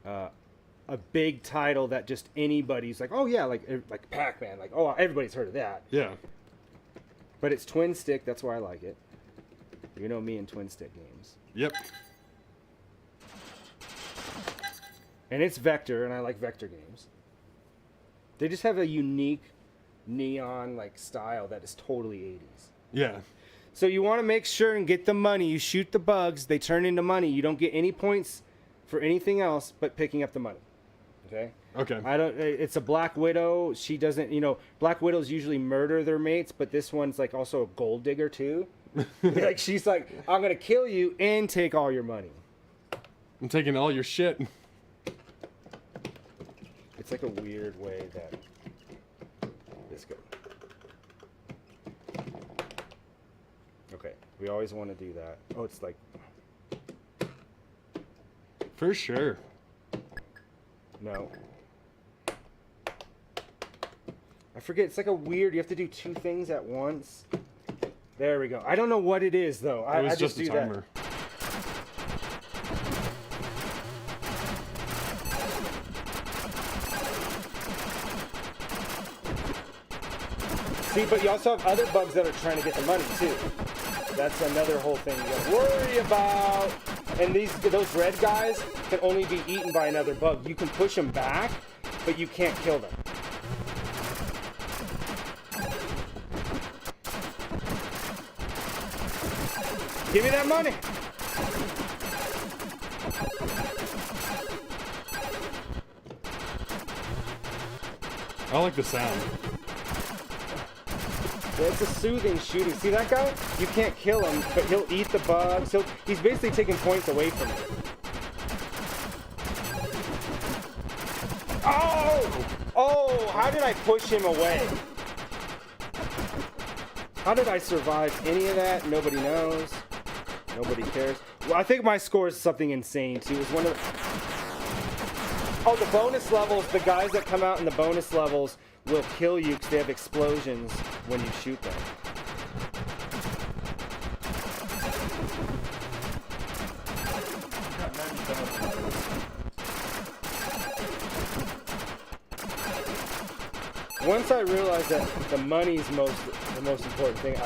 a big title that just anybody's like, oh yeah, like Pac-Man, like oh everybody's heard of that. Yeah. But it's twin stick, that's why I like it. You know me and twin stick games. Yep. And it's vector, and I like vector games. They just have a unique neon like style that is totally 80s. Yeah. So you want to make sure and get the money. You shoot the bugs, they turn into money. You don't get any points for anything else but picking up the money. Okay? Okay. It's a Black Widow. She doesn't, Black Widows usually murder their mates, but this one's like also a gold digger too. Like she's like, I'm going to kill you and take all your money. I'm taking all your shit. It's like a weird way that this goes. Okay, we always want to do that. Oh, it's like, For sure. no. I forget, it's like a weird, you have to do two things at once. There we go. I don't know what it is, though. It was I just a do timer. that. See, but you also have other bugs that are trying to get the money, too. That's another whole thing you gotta worry about. And those red guys can only be eaten by another bug. You can push them back, but you can't kill them. Give me that money. I like the sound. Yeah, it's a soothing shooting. See that guy? You can't kill him, but he'll eat the bugs. He's basically taking points away from you. Oh! Oh, how did I push him away? How did I survive any of that? Nobody knows. Nobody cares. Well, I think my score is something insane, too. It's one of the bonus levels, the guys that come out in the bonus levels will kill you because they have explosions when you shoot them. Once I realized that the money's the most important thing,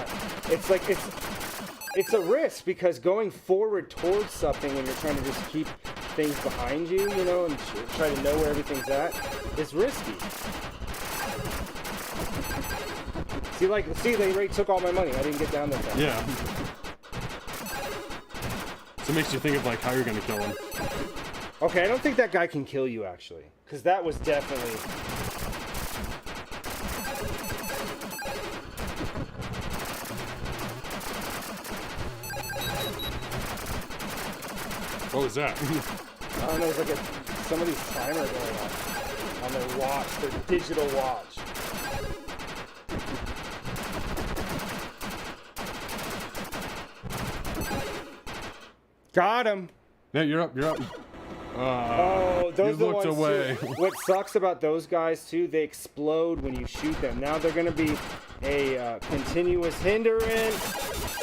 it's a risk because going forward towards something when you're trying to just keep things behind you, and try to know where everything's at, is risky. See, they already took all my money. I didn't get down there. Yeah. So it makes you think of like how you're gonna kill him. Okay, I don't think that guy can kill you actually, because that was definitely. What was that? I don't know. It's like somebody's timer going on their watch, their digital watch. Got him. Yeah, you're up. You're up. Oh, those you are the looked ones away. Too. What sucks about those guys too? They explode when you shoot them. Now they're gonna be a continuous hindrance.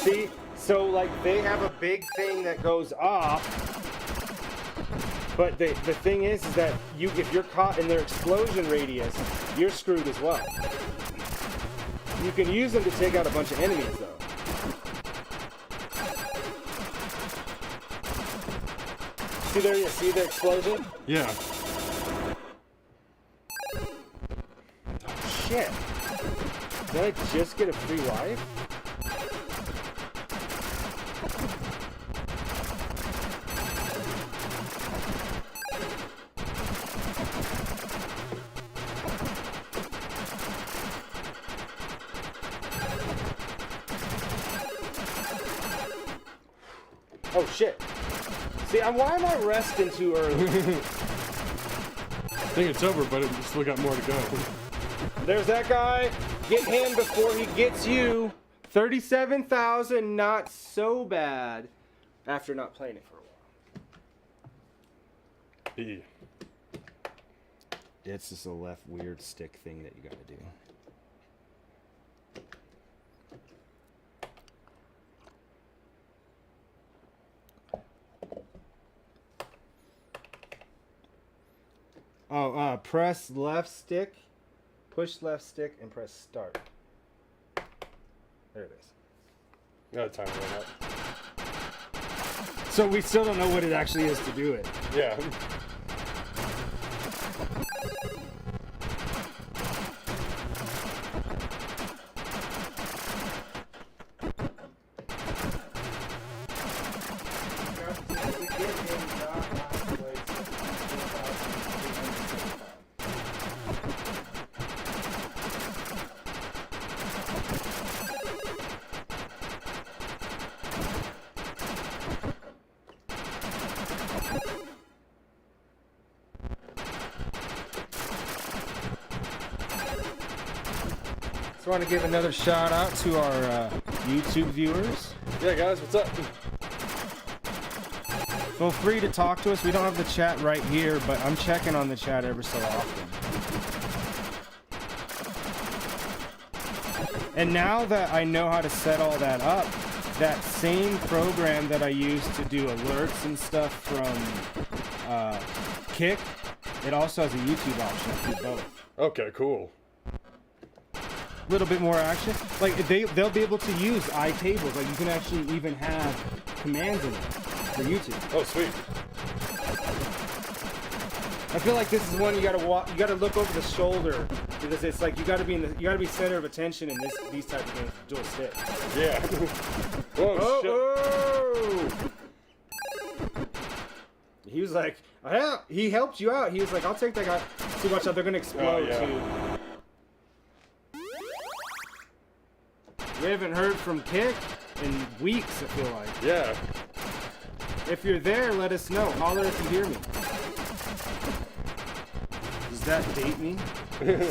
See, so like they have a big thing that goes off, but the thing is that if you're caught in their explosion radius, you're screwed as well. You can use them to take out a bunch of enemies though. See there, you see the explosion? Yeah. Oh, shit. Did I just get a free life? Oh shit. See, why am I resting too early? I think it's over, but we still got more to go. There's that guy. Get him before he gets you. 37,000, not so bad. After not playing it for a while. E. It's just a left weird stick thing that you gotta do. Oh, press left stick, push left stick, and press start. There it is. Yeah, time went up. So we still don't know what it actually is to do it. Yeah. So I want to give another shout out to our YouTube viewers. Yeah, guys, what's up? Feel free to talk to us. We don't have the chat right here, but I'm checking on the chat every so often. And now that I know how to set all that up, that same program that I use to do alerts and stuff from Kick, it also has a YouTube option to do both. Okay, cool. A little bit more action. Like they'll be able to use iTables. Like you can actually even have commands in it for YouTube. Oh, sweet. I feel like this is one you gotta look over the shoulder because it's like you gotta be center of attention in these type of games with dual stick. Yeah. Whoa, shit. Oh! He was like, yeah, he helped you out. He was like, I'll take that guy. See, watch out, they're gonna explode yeah. too. We haven't heard from Kick in weeks, I feel like. Yeah. If you're there, let us know. Holler if you hear me. Does that date me? Saying that?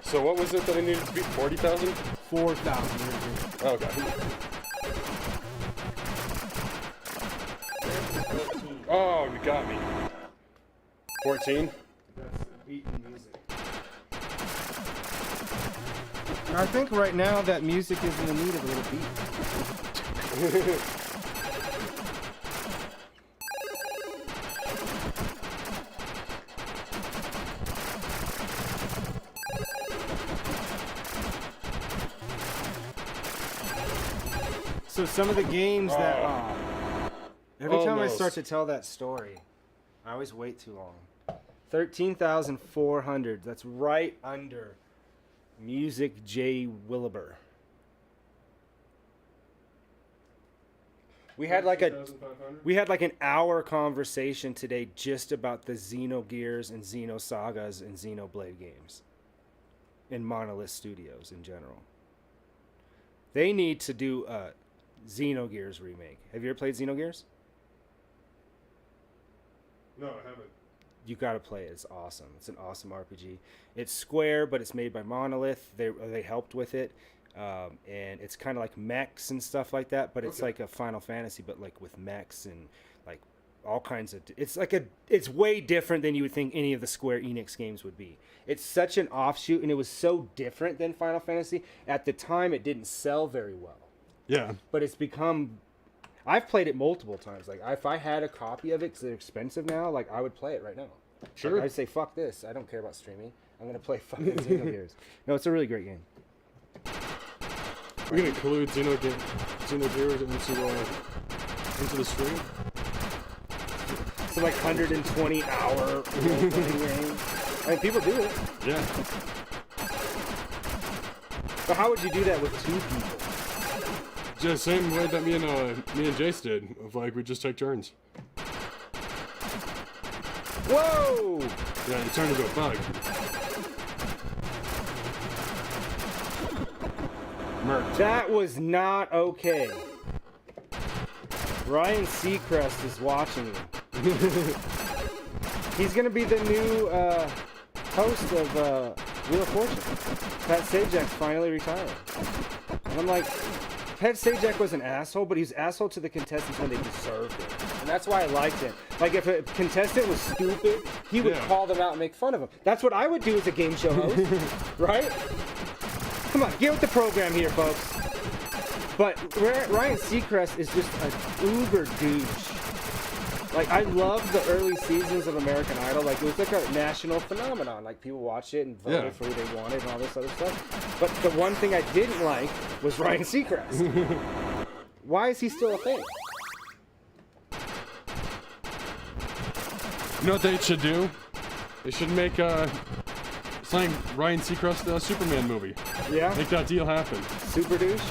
So what was it that I needed to beat? 40,000? 4,000. Okay. Oh, you got me. 14? That's beating music. I think right now that music is in the need of a little beat. So some of the games that every time I Almost. start to tell that story, I always wait too long. 13,400. That's right under Music J. Williber. We had like an hour conversation today just about the Xenogears and Xenosagas and Xenoblade games in Monolith Studios in general. They need to do a Xenogears remake. Have you ever played Xenogears? No, I haven't. You gotta play it. It's awesome. It's an awesome RPG. It's Square, but it's made by Monolith. They helped with it, and it's kind of like mechs and stuff like that. But it's like a Final Fantasy, but like with mechs and like all kinds of. It's way different than you would think any of the Square Enix games would be. It's such an offshoot, and it was so different than Final Fantasy. At the time, it didn't sell very well. Yeah. But it's become. I've played it multiple times. Like, if I had a copy of it, because they're expensive now, like, I would play it right now. Sure. Like, I'd say, fuck this. I don't care about streaming. I'm going to play fucking Xenogears. No, it's a really great game. We're going to include Xenogears into the stream. It's like 120 hour role-playing game. I mean, people do it. Yeah. But how would you do that with two people? Just same way that me and Jace did. Of like, we just take turns. Whoa! Yeah, you turn into a bug. Merch. That was not okay. Ryan Seacrest is watching you. He's gonna be the new host of Wheel of Fortune. Pat Sajak's finally retiring. And I'm like, Pat Sajak was an asshole, but he's asshole to the contestants when they deserved it. And that's why I liked him. Like, if a contestant was stupid, he would call them out and make fun of them. That's what I would do as a game show host, right? Come on, get with the program here, folks. But Ryan Seacrest is just an uber douche. Like, I love the early seasons of American Idol. Like, it was like a national phenomenon. Like, people watched it and voted for who they wanted and all this other stuff. But the one thing I didn't like was Ryan Seacrest. Why is he still a thing? You know what they should do? They should make sign Ryan Seacrest Superman movie. Yeah? Make that deal happen. Super douche?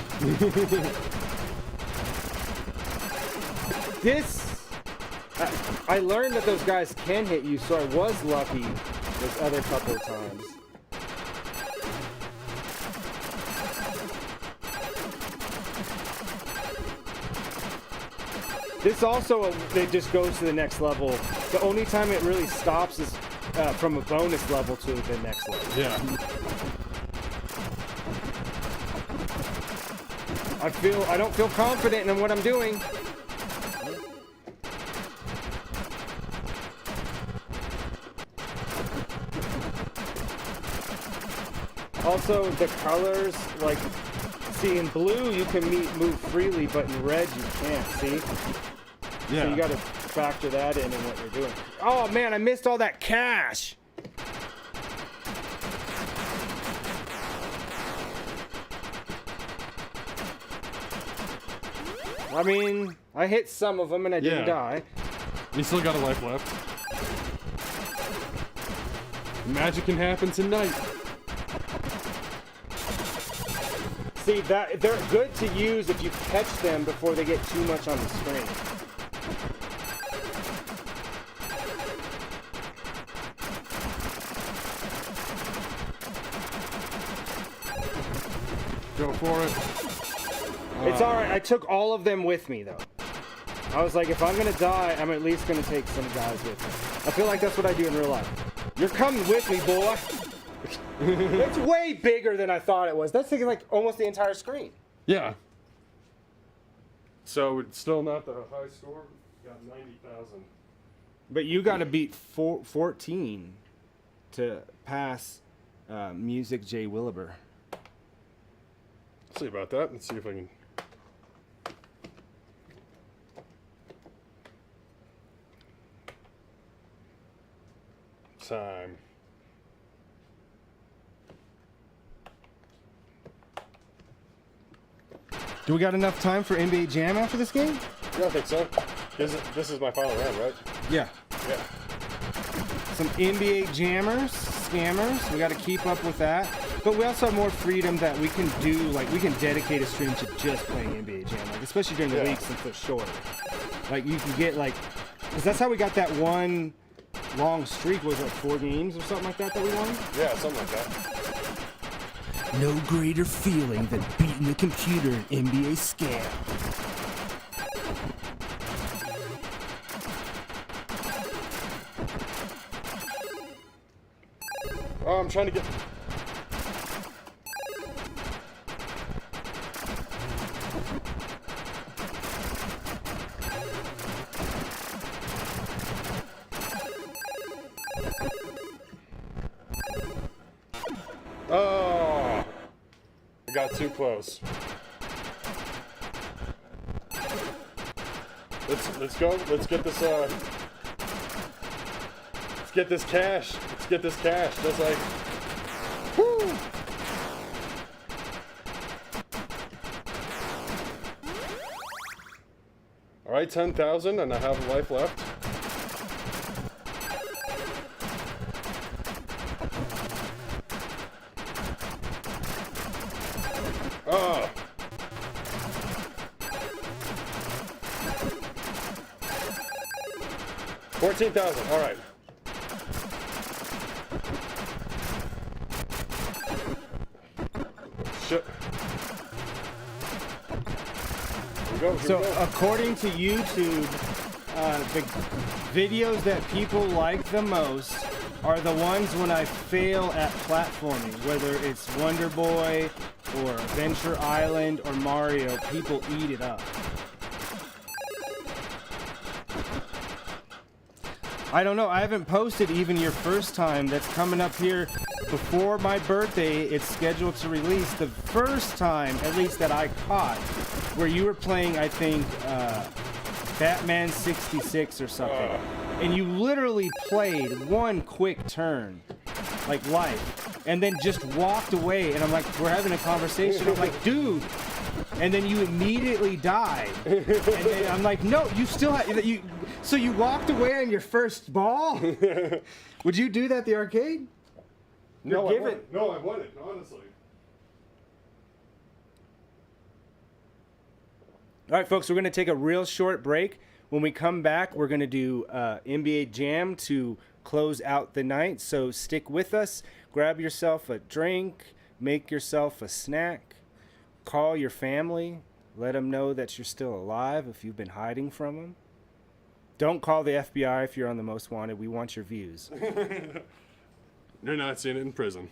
I learned that those guys can hit you, so I was lucky those other couple of times. This also, it just goes to the next level. The only time it really stops is from a bonus level to the next level. Yeah. I don't feel confident in what I'm doing. Also, the colors, like, see, in blue you can move freely, but in red you can't, see? Yeah. So you gotta factor that in what you're doing. Oh man, I missed all that cash! I mean, I hit some of them and I didn't die. You still got a life left. Magic can happen tonight. See, they're good to use if you catch them before they get too much on the screen. Go for it. It's alright, I took all of them with me though. I was like, if I'm gonna die, I'm at least gonna take some guys with me. I feel like that's what I do in real life. You're coming with me, boy. It's way bigger than I thought it was. That's taking like almost the entire screen. Yeah. So it's still not the high score. Got 90,000. But you gotta beat 14 to pass Music J. Williber. See about that. Let's see if I can. Time. Do we got enough time for NBA Jam after this game? I don't think so. This is my final round, right? Yeah. Yeah. Some NBA jammers, scammers. We got to keep up with that. But we also have more freedom that we can do, like we can dedicate a stream to just playing NBA Jam, like especially during the week since they're shorter. Like you can get like, because that's how we got that one long streak. Was it like 4 games or something like that we won? Yeah, something like that. No greater feeling than beating the computer in NBA Scam. Oh, I'm trying to get. Oh, I got too close. Let's go. Let's get this. Let's get this cash. Let's get this cash. That's like. Woo! All right, 10,000, and I have a life left. Oh. $14,000. All right. Shit. go. So according to YouTube, the videos that people like the most are the ones when I fail at platforming, whether it's Wonder Boy or Adventure Island or Mario. People eat it up. I don't know. I haven't posted even your first time. That's coming up here before my birthday. It's scheduled to release. The first time, at least that I caught, where you were playing, I think, Batman 66 or something. And you literally played one quick turn, like life, and then just walked away. And I'm like, we're having a conversation. I'm like, dude. And then you immediately died. And then I'm like, no, you still have you. So you walked away on your first ball? Would you do that at the arcade? No, Give I it. wouldn't. No, I wouldn't, honestly. All right, folks, we're going to take a real short break. When we come back, we're going to do NBA Jam to close out the night. So stick with us. Grab yourself a drink. Make yourself a snack. Call your family. Let them know that you're still alive if you've been hiding from them. Don't call the FBI if you're on the most wanted. We want your views. You're not seeing it in prison.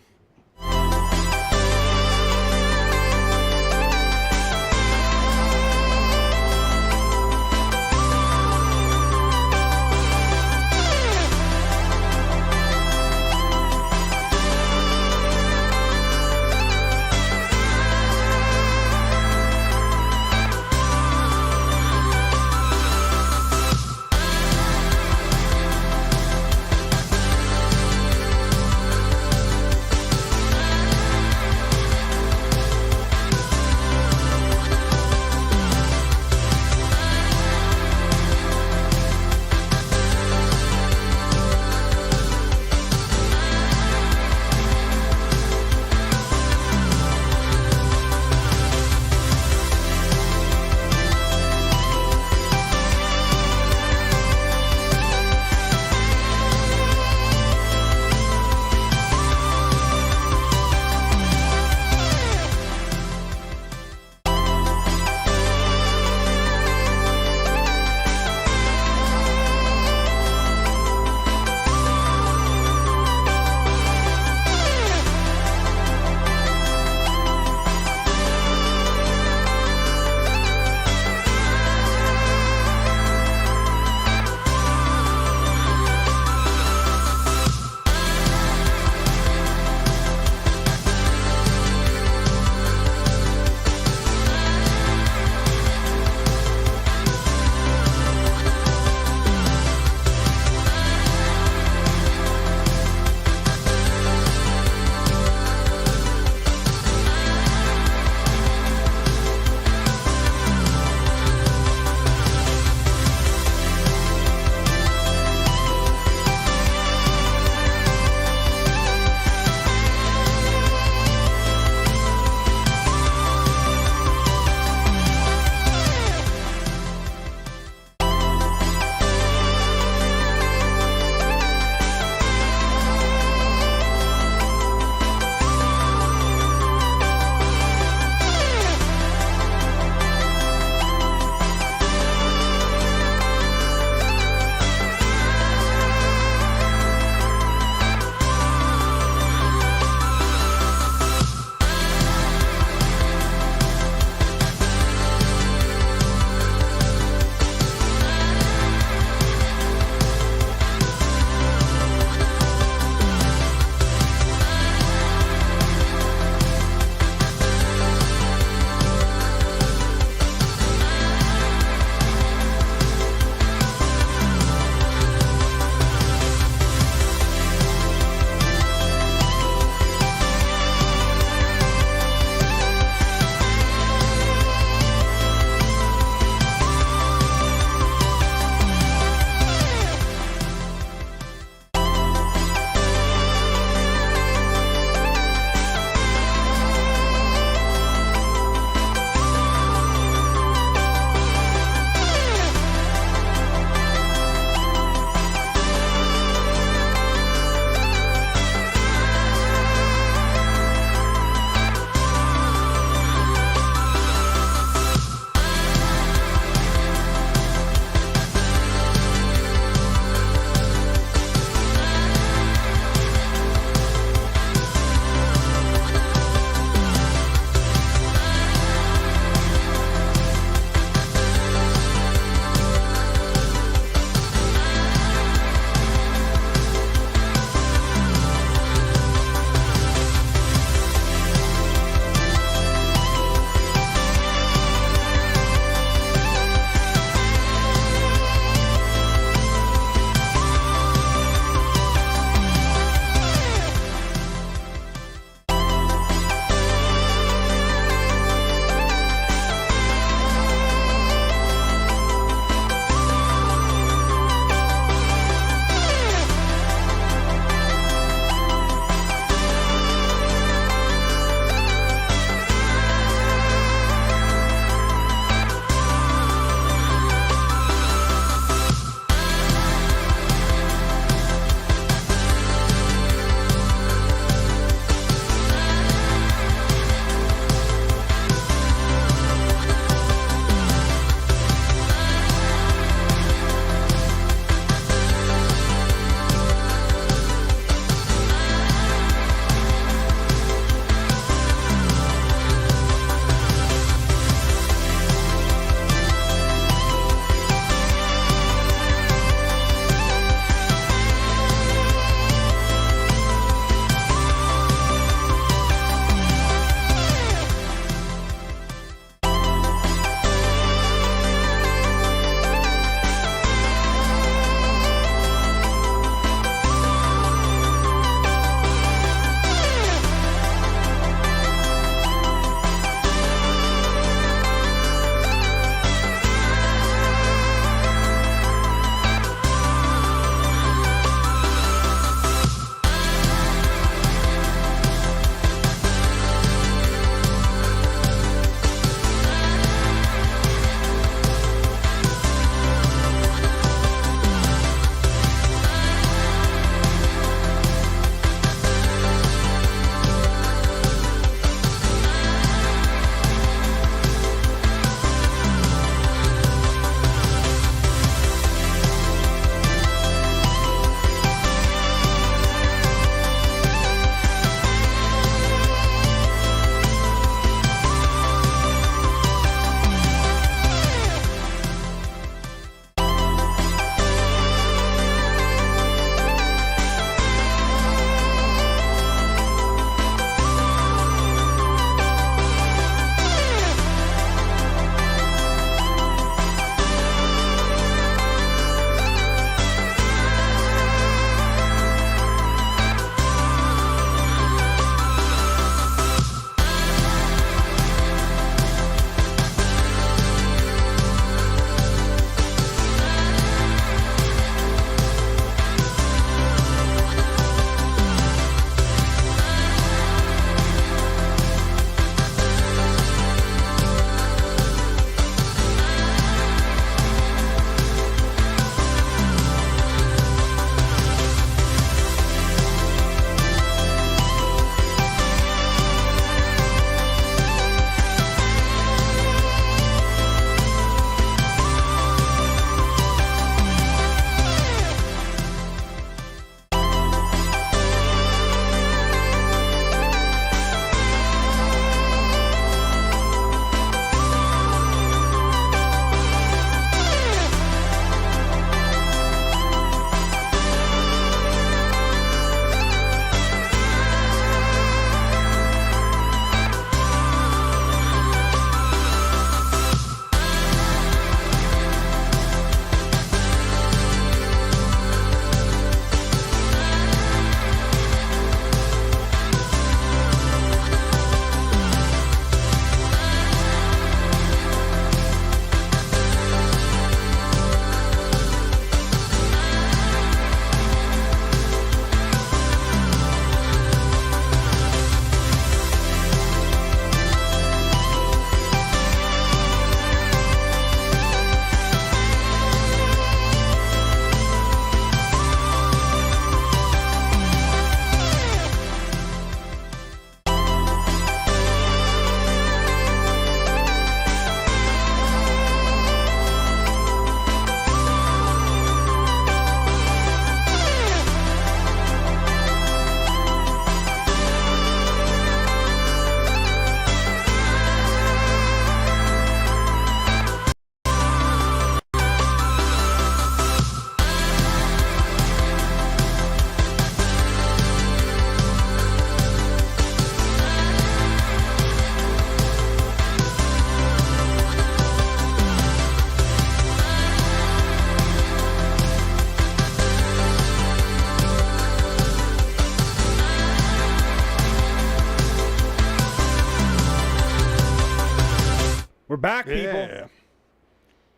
back, people. Yeah.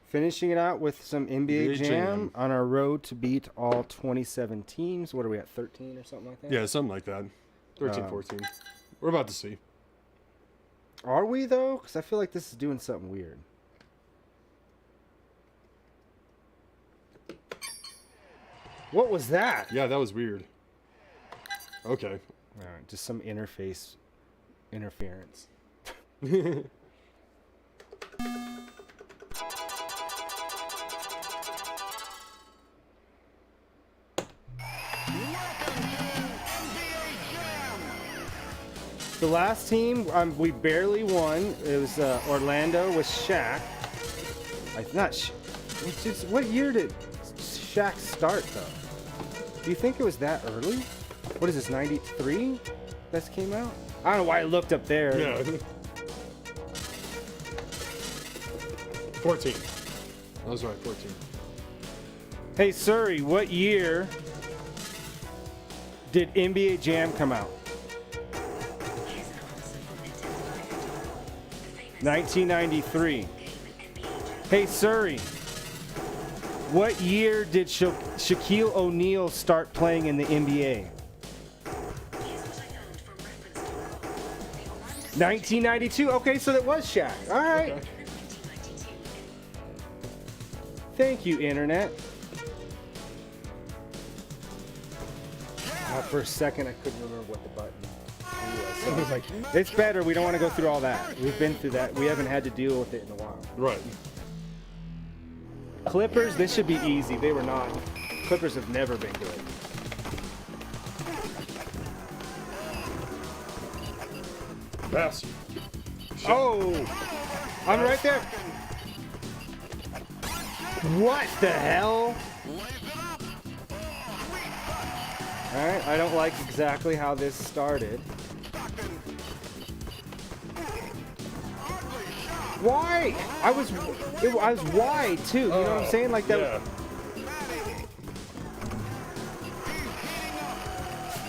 Finishing it out with some NBA NBA Jam Jam. on our road to beat all 27 teams. What are we at, 13 or something like that? Yeah, something like that. 13, 14. We're about to see. Are we, though? Because I feel like this is doing something weird. What was that? Yeah, that was weird. Okay. All right, just some interface interference. The last team, we barely won. It was Orlando with Shaq. What year did Shaq start, though? Do you think it was that early? What is this, 93 that came out? I don't know why I looked up there. Yeah. 14. I was right, 14. Hey, Surrey, what year did NBA Jam come out? 1993. Hey, Surrey, what year did Shaquille O'Neal start playing in the NBA? 1992. Okay, so that was Shaq. All right. Okay. Thank you, Internet. For a second, I couldn't remember what the button was. So I was like, it's better. We don't want to go through all that. We've been through that. We haven't had to deal with it in a while. Right. Clippers, this should be easy. They were not. Clippers have never been good. Pass. Oh! I'm right there. What the hell? Alright, I don't like exactly how this started. Why? I was wide too. You know what I'm saying? Like that. Yeah.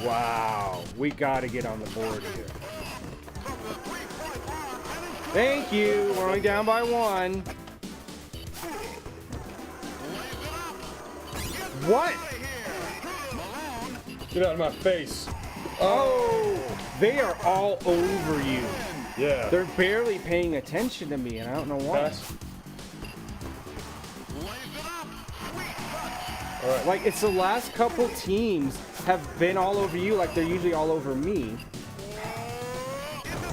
Wow. We gotta get on the board here. Thank you. We're only down by one. What? Get out of my face. Oh, they are all over you. Yeah. They're barely paying attention to me, and I don't know why. Pass. All right. Like, it's the last couple teams have been all over you like they're usually all over me.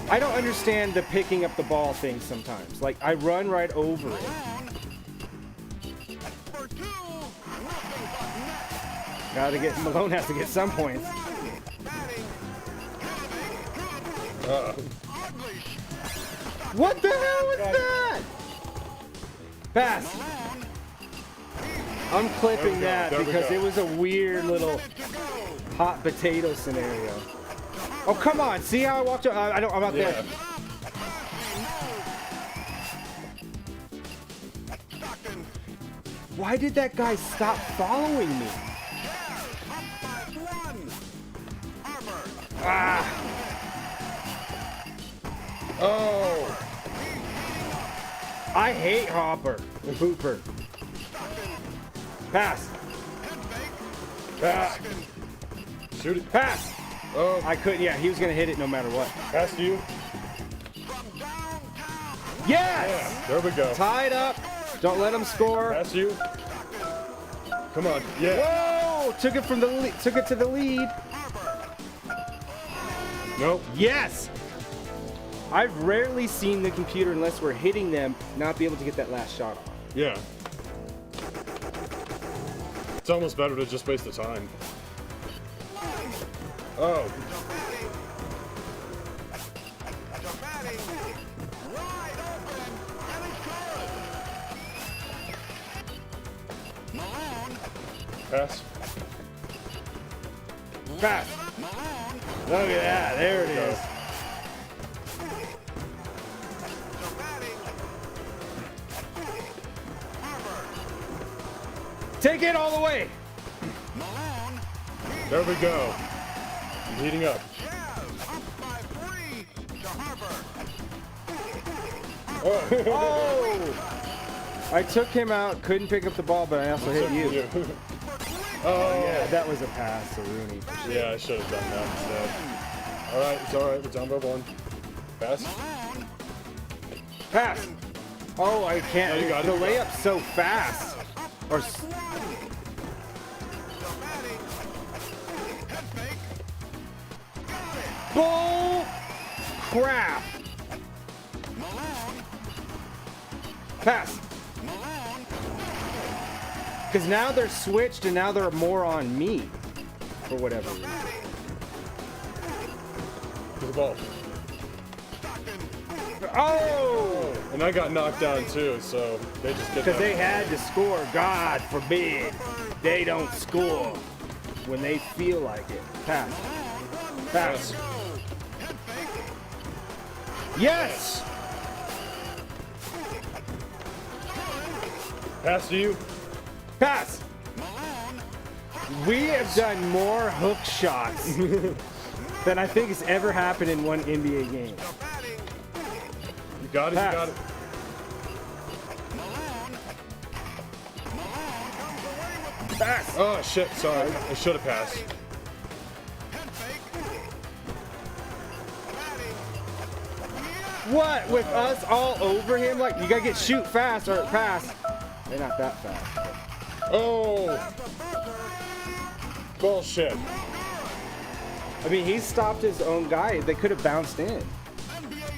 I don't understand the picking up the ball thing sometimes. Like, I run right over it. Malone has to get some points. What the hell was that? Pass. I'm clipping that because it was a weird little hot potato scenario. Oh, come on. See how I walked up? I'm not there. Why did that guy stop following me? Ah. Oh. I hate Hopper and Hooper. Pass. Shoot it. Pass. Oh. I couldn't. Yeah, he was going to hit it no matter what. Pass to you. Yes! Yeah. There we go. Tied up. Don't let him score. Pass you. Come on. Yeah. Whoa! Took it to the lead. Nope. Yes! I've rarely seen the computer, unless we're hitting them, not be able to get that last shot off. Yeah. It's almost better to just waste the time. Oh. Pass. Pass. Look at that. There it is. Take it all the way. There we go. I'm heating up. Oh! I took him out, couldn't pick up the ball, but I also hit you. Oh, Yeah, that was a pass to Rooney. yeah, I should have done that instead. All right, it's all right. We're down by 1. Pass. Pass! Oh, I can't. No, you got the it. layup's so fast. Or bull crap. Pass. Because now they're switched and now they're more on me. For whatever reason. To the ball. Oh! And I got knocked down too, so they just get Because that. they had to score. God forbid they don't score when they feel like it. Pass. Pass. Yes! Pass to you. Pass! We have done more hook shots than I think has ever happened in one NBA game. You got it, Pass. you got it. Pass! Oh, shit, sorry. I should have passed. What? With us all over him? Like, you gotta get shoot fast or pass. They're not that fast. Oh! Bullshit. I mean, he stopped his own guy. They could have bounced in.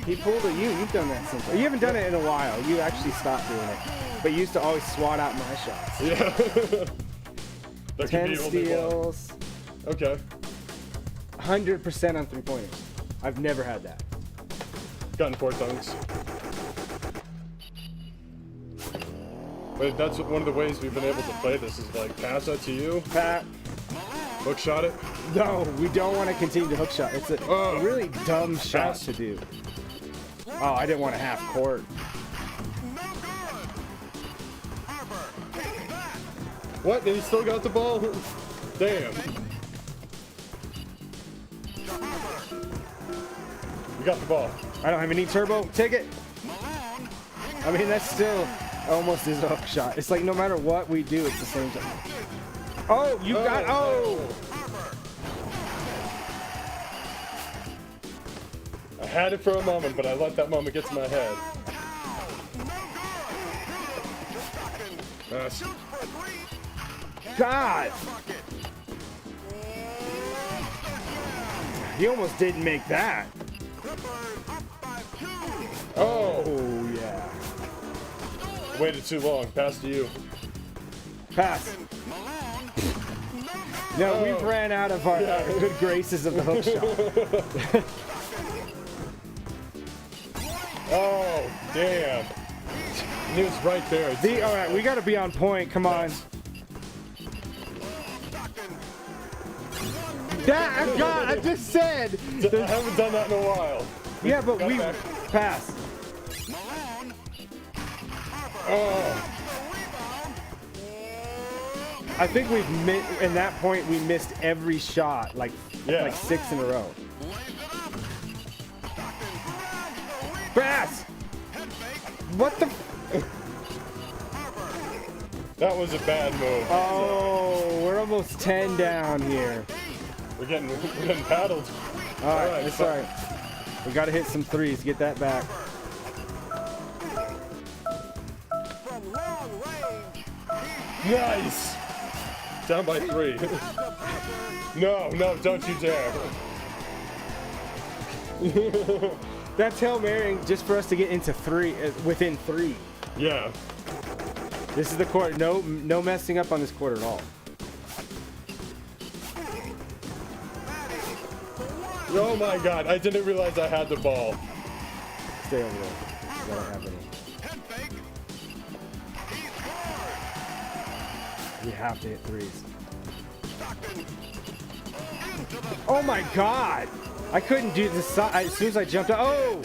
He pulled a you. You've done that since. You haven't done it in a while. You actually stopped doing it. But you used to always swat out my shots. Yeah. That could 10 be only one. steals. Okay. 100% on three-pointers. I've never had that. Gotten 4 dunks. But that's one of the ways we've been able to play this is like pass that to you, Pat, hook shot it. no, we don't want to continue to hook shot. It's a really dumb shot Pass. to do. Oh, I didn't want a half court. What? And he still got the ball? Damn. You got the ball. I don't have any turbo. Take it. I mean, that's still almost his hook shot. It's like no matter what we do, it's the same time. Oh, you got. Oh. I had it for a moment, but I let that moment get to my head. Pass. God. He almost didn't make that. Oh! Oh, yeah. Waited too long. Pass to you. Pass. No, we've ran out of our good graces of the hook shot. Oh, damn. He was right there. All right, we got to be on point. Come on. That, God, I just said. I haven't done that in a while. Yeah, but Got we back. pass. Oh, I think we've in that point we missed every shot, like 6 in a row. Pass. What the? that was a bad move. Oh, we're almost 10 down here. We're getting paddled. All right, Alright, it's all right. We got to hit some threes. Get that back. Nice. Down by 3. No, don't you dare. That's Hail Mary just for us to get into within 3. Yeah. This is the court. No messing up on this court at all. Oh my God, I didn't realize I had the ball. Stay over there. I don't have any. We have to hit threes. Oh my God! I couldn't do this as soon as I jumped out. Oh!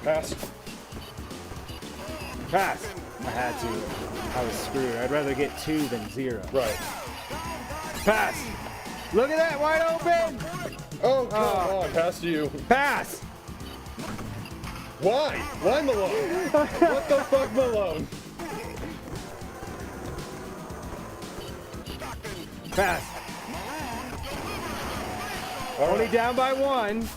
Pass. Pass. I had to. I was screwed. I'd rather get 2 than 0. Right. Pass. Look at that, wide open. Oh, come on. Pass to you. Pass. Why? Why Malone? What the fuck, Malone? Pass. Only down by 1.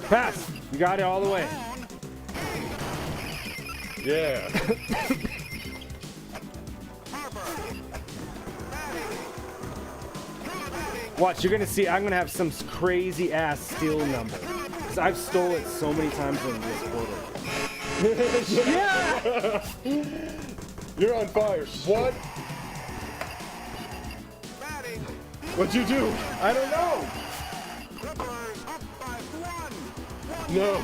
Pass. You got it all the way. Yeah. Watch, you're gonna see. I'm gonna have some crazy ass steal number. 'Cause I've stole it so many times in this quarter. Yeah. You're on fire. What? What'd you do? I don't know. No.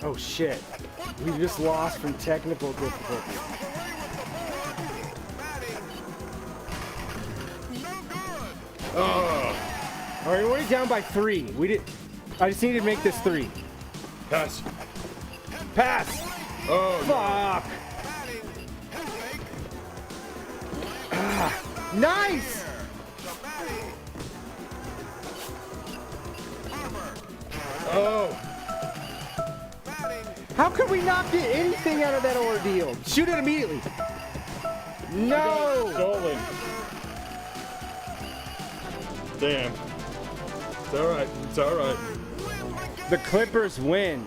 Oh shit. We just lost from technical difficulty. Oh. All right, we're only down by 3. I just need to make this 3. Pass. Pass. Oh. Fuck. Ah, nice. Oh. How could we not get anything out of that ordeal? Shoot it immediately. No. Stolen. Damn. It's all right. It's all right. The Clippers win.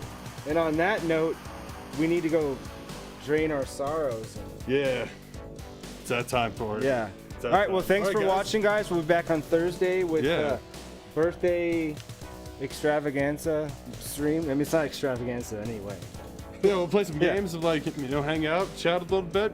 And on that note, we need to go drain our sorrows. Yeah. It's that time for it. Yeah. It's All that right. Well, time. thanks All right, for guys. watching, guys. We'll be back on Thursday with Yeah. birthday extravaganza stream. I mean, it's not extravaganza anyway. Yeah, we'll play some Yeah. games of like, hang out, chat a little bit,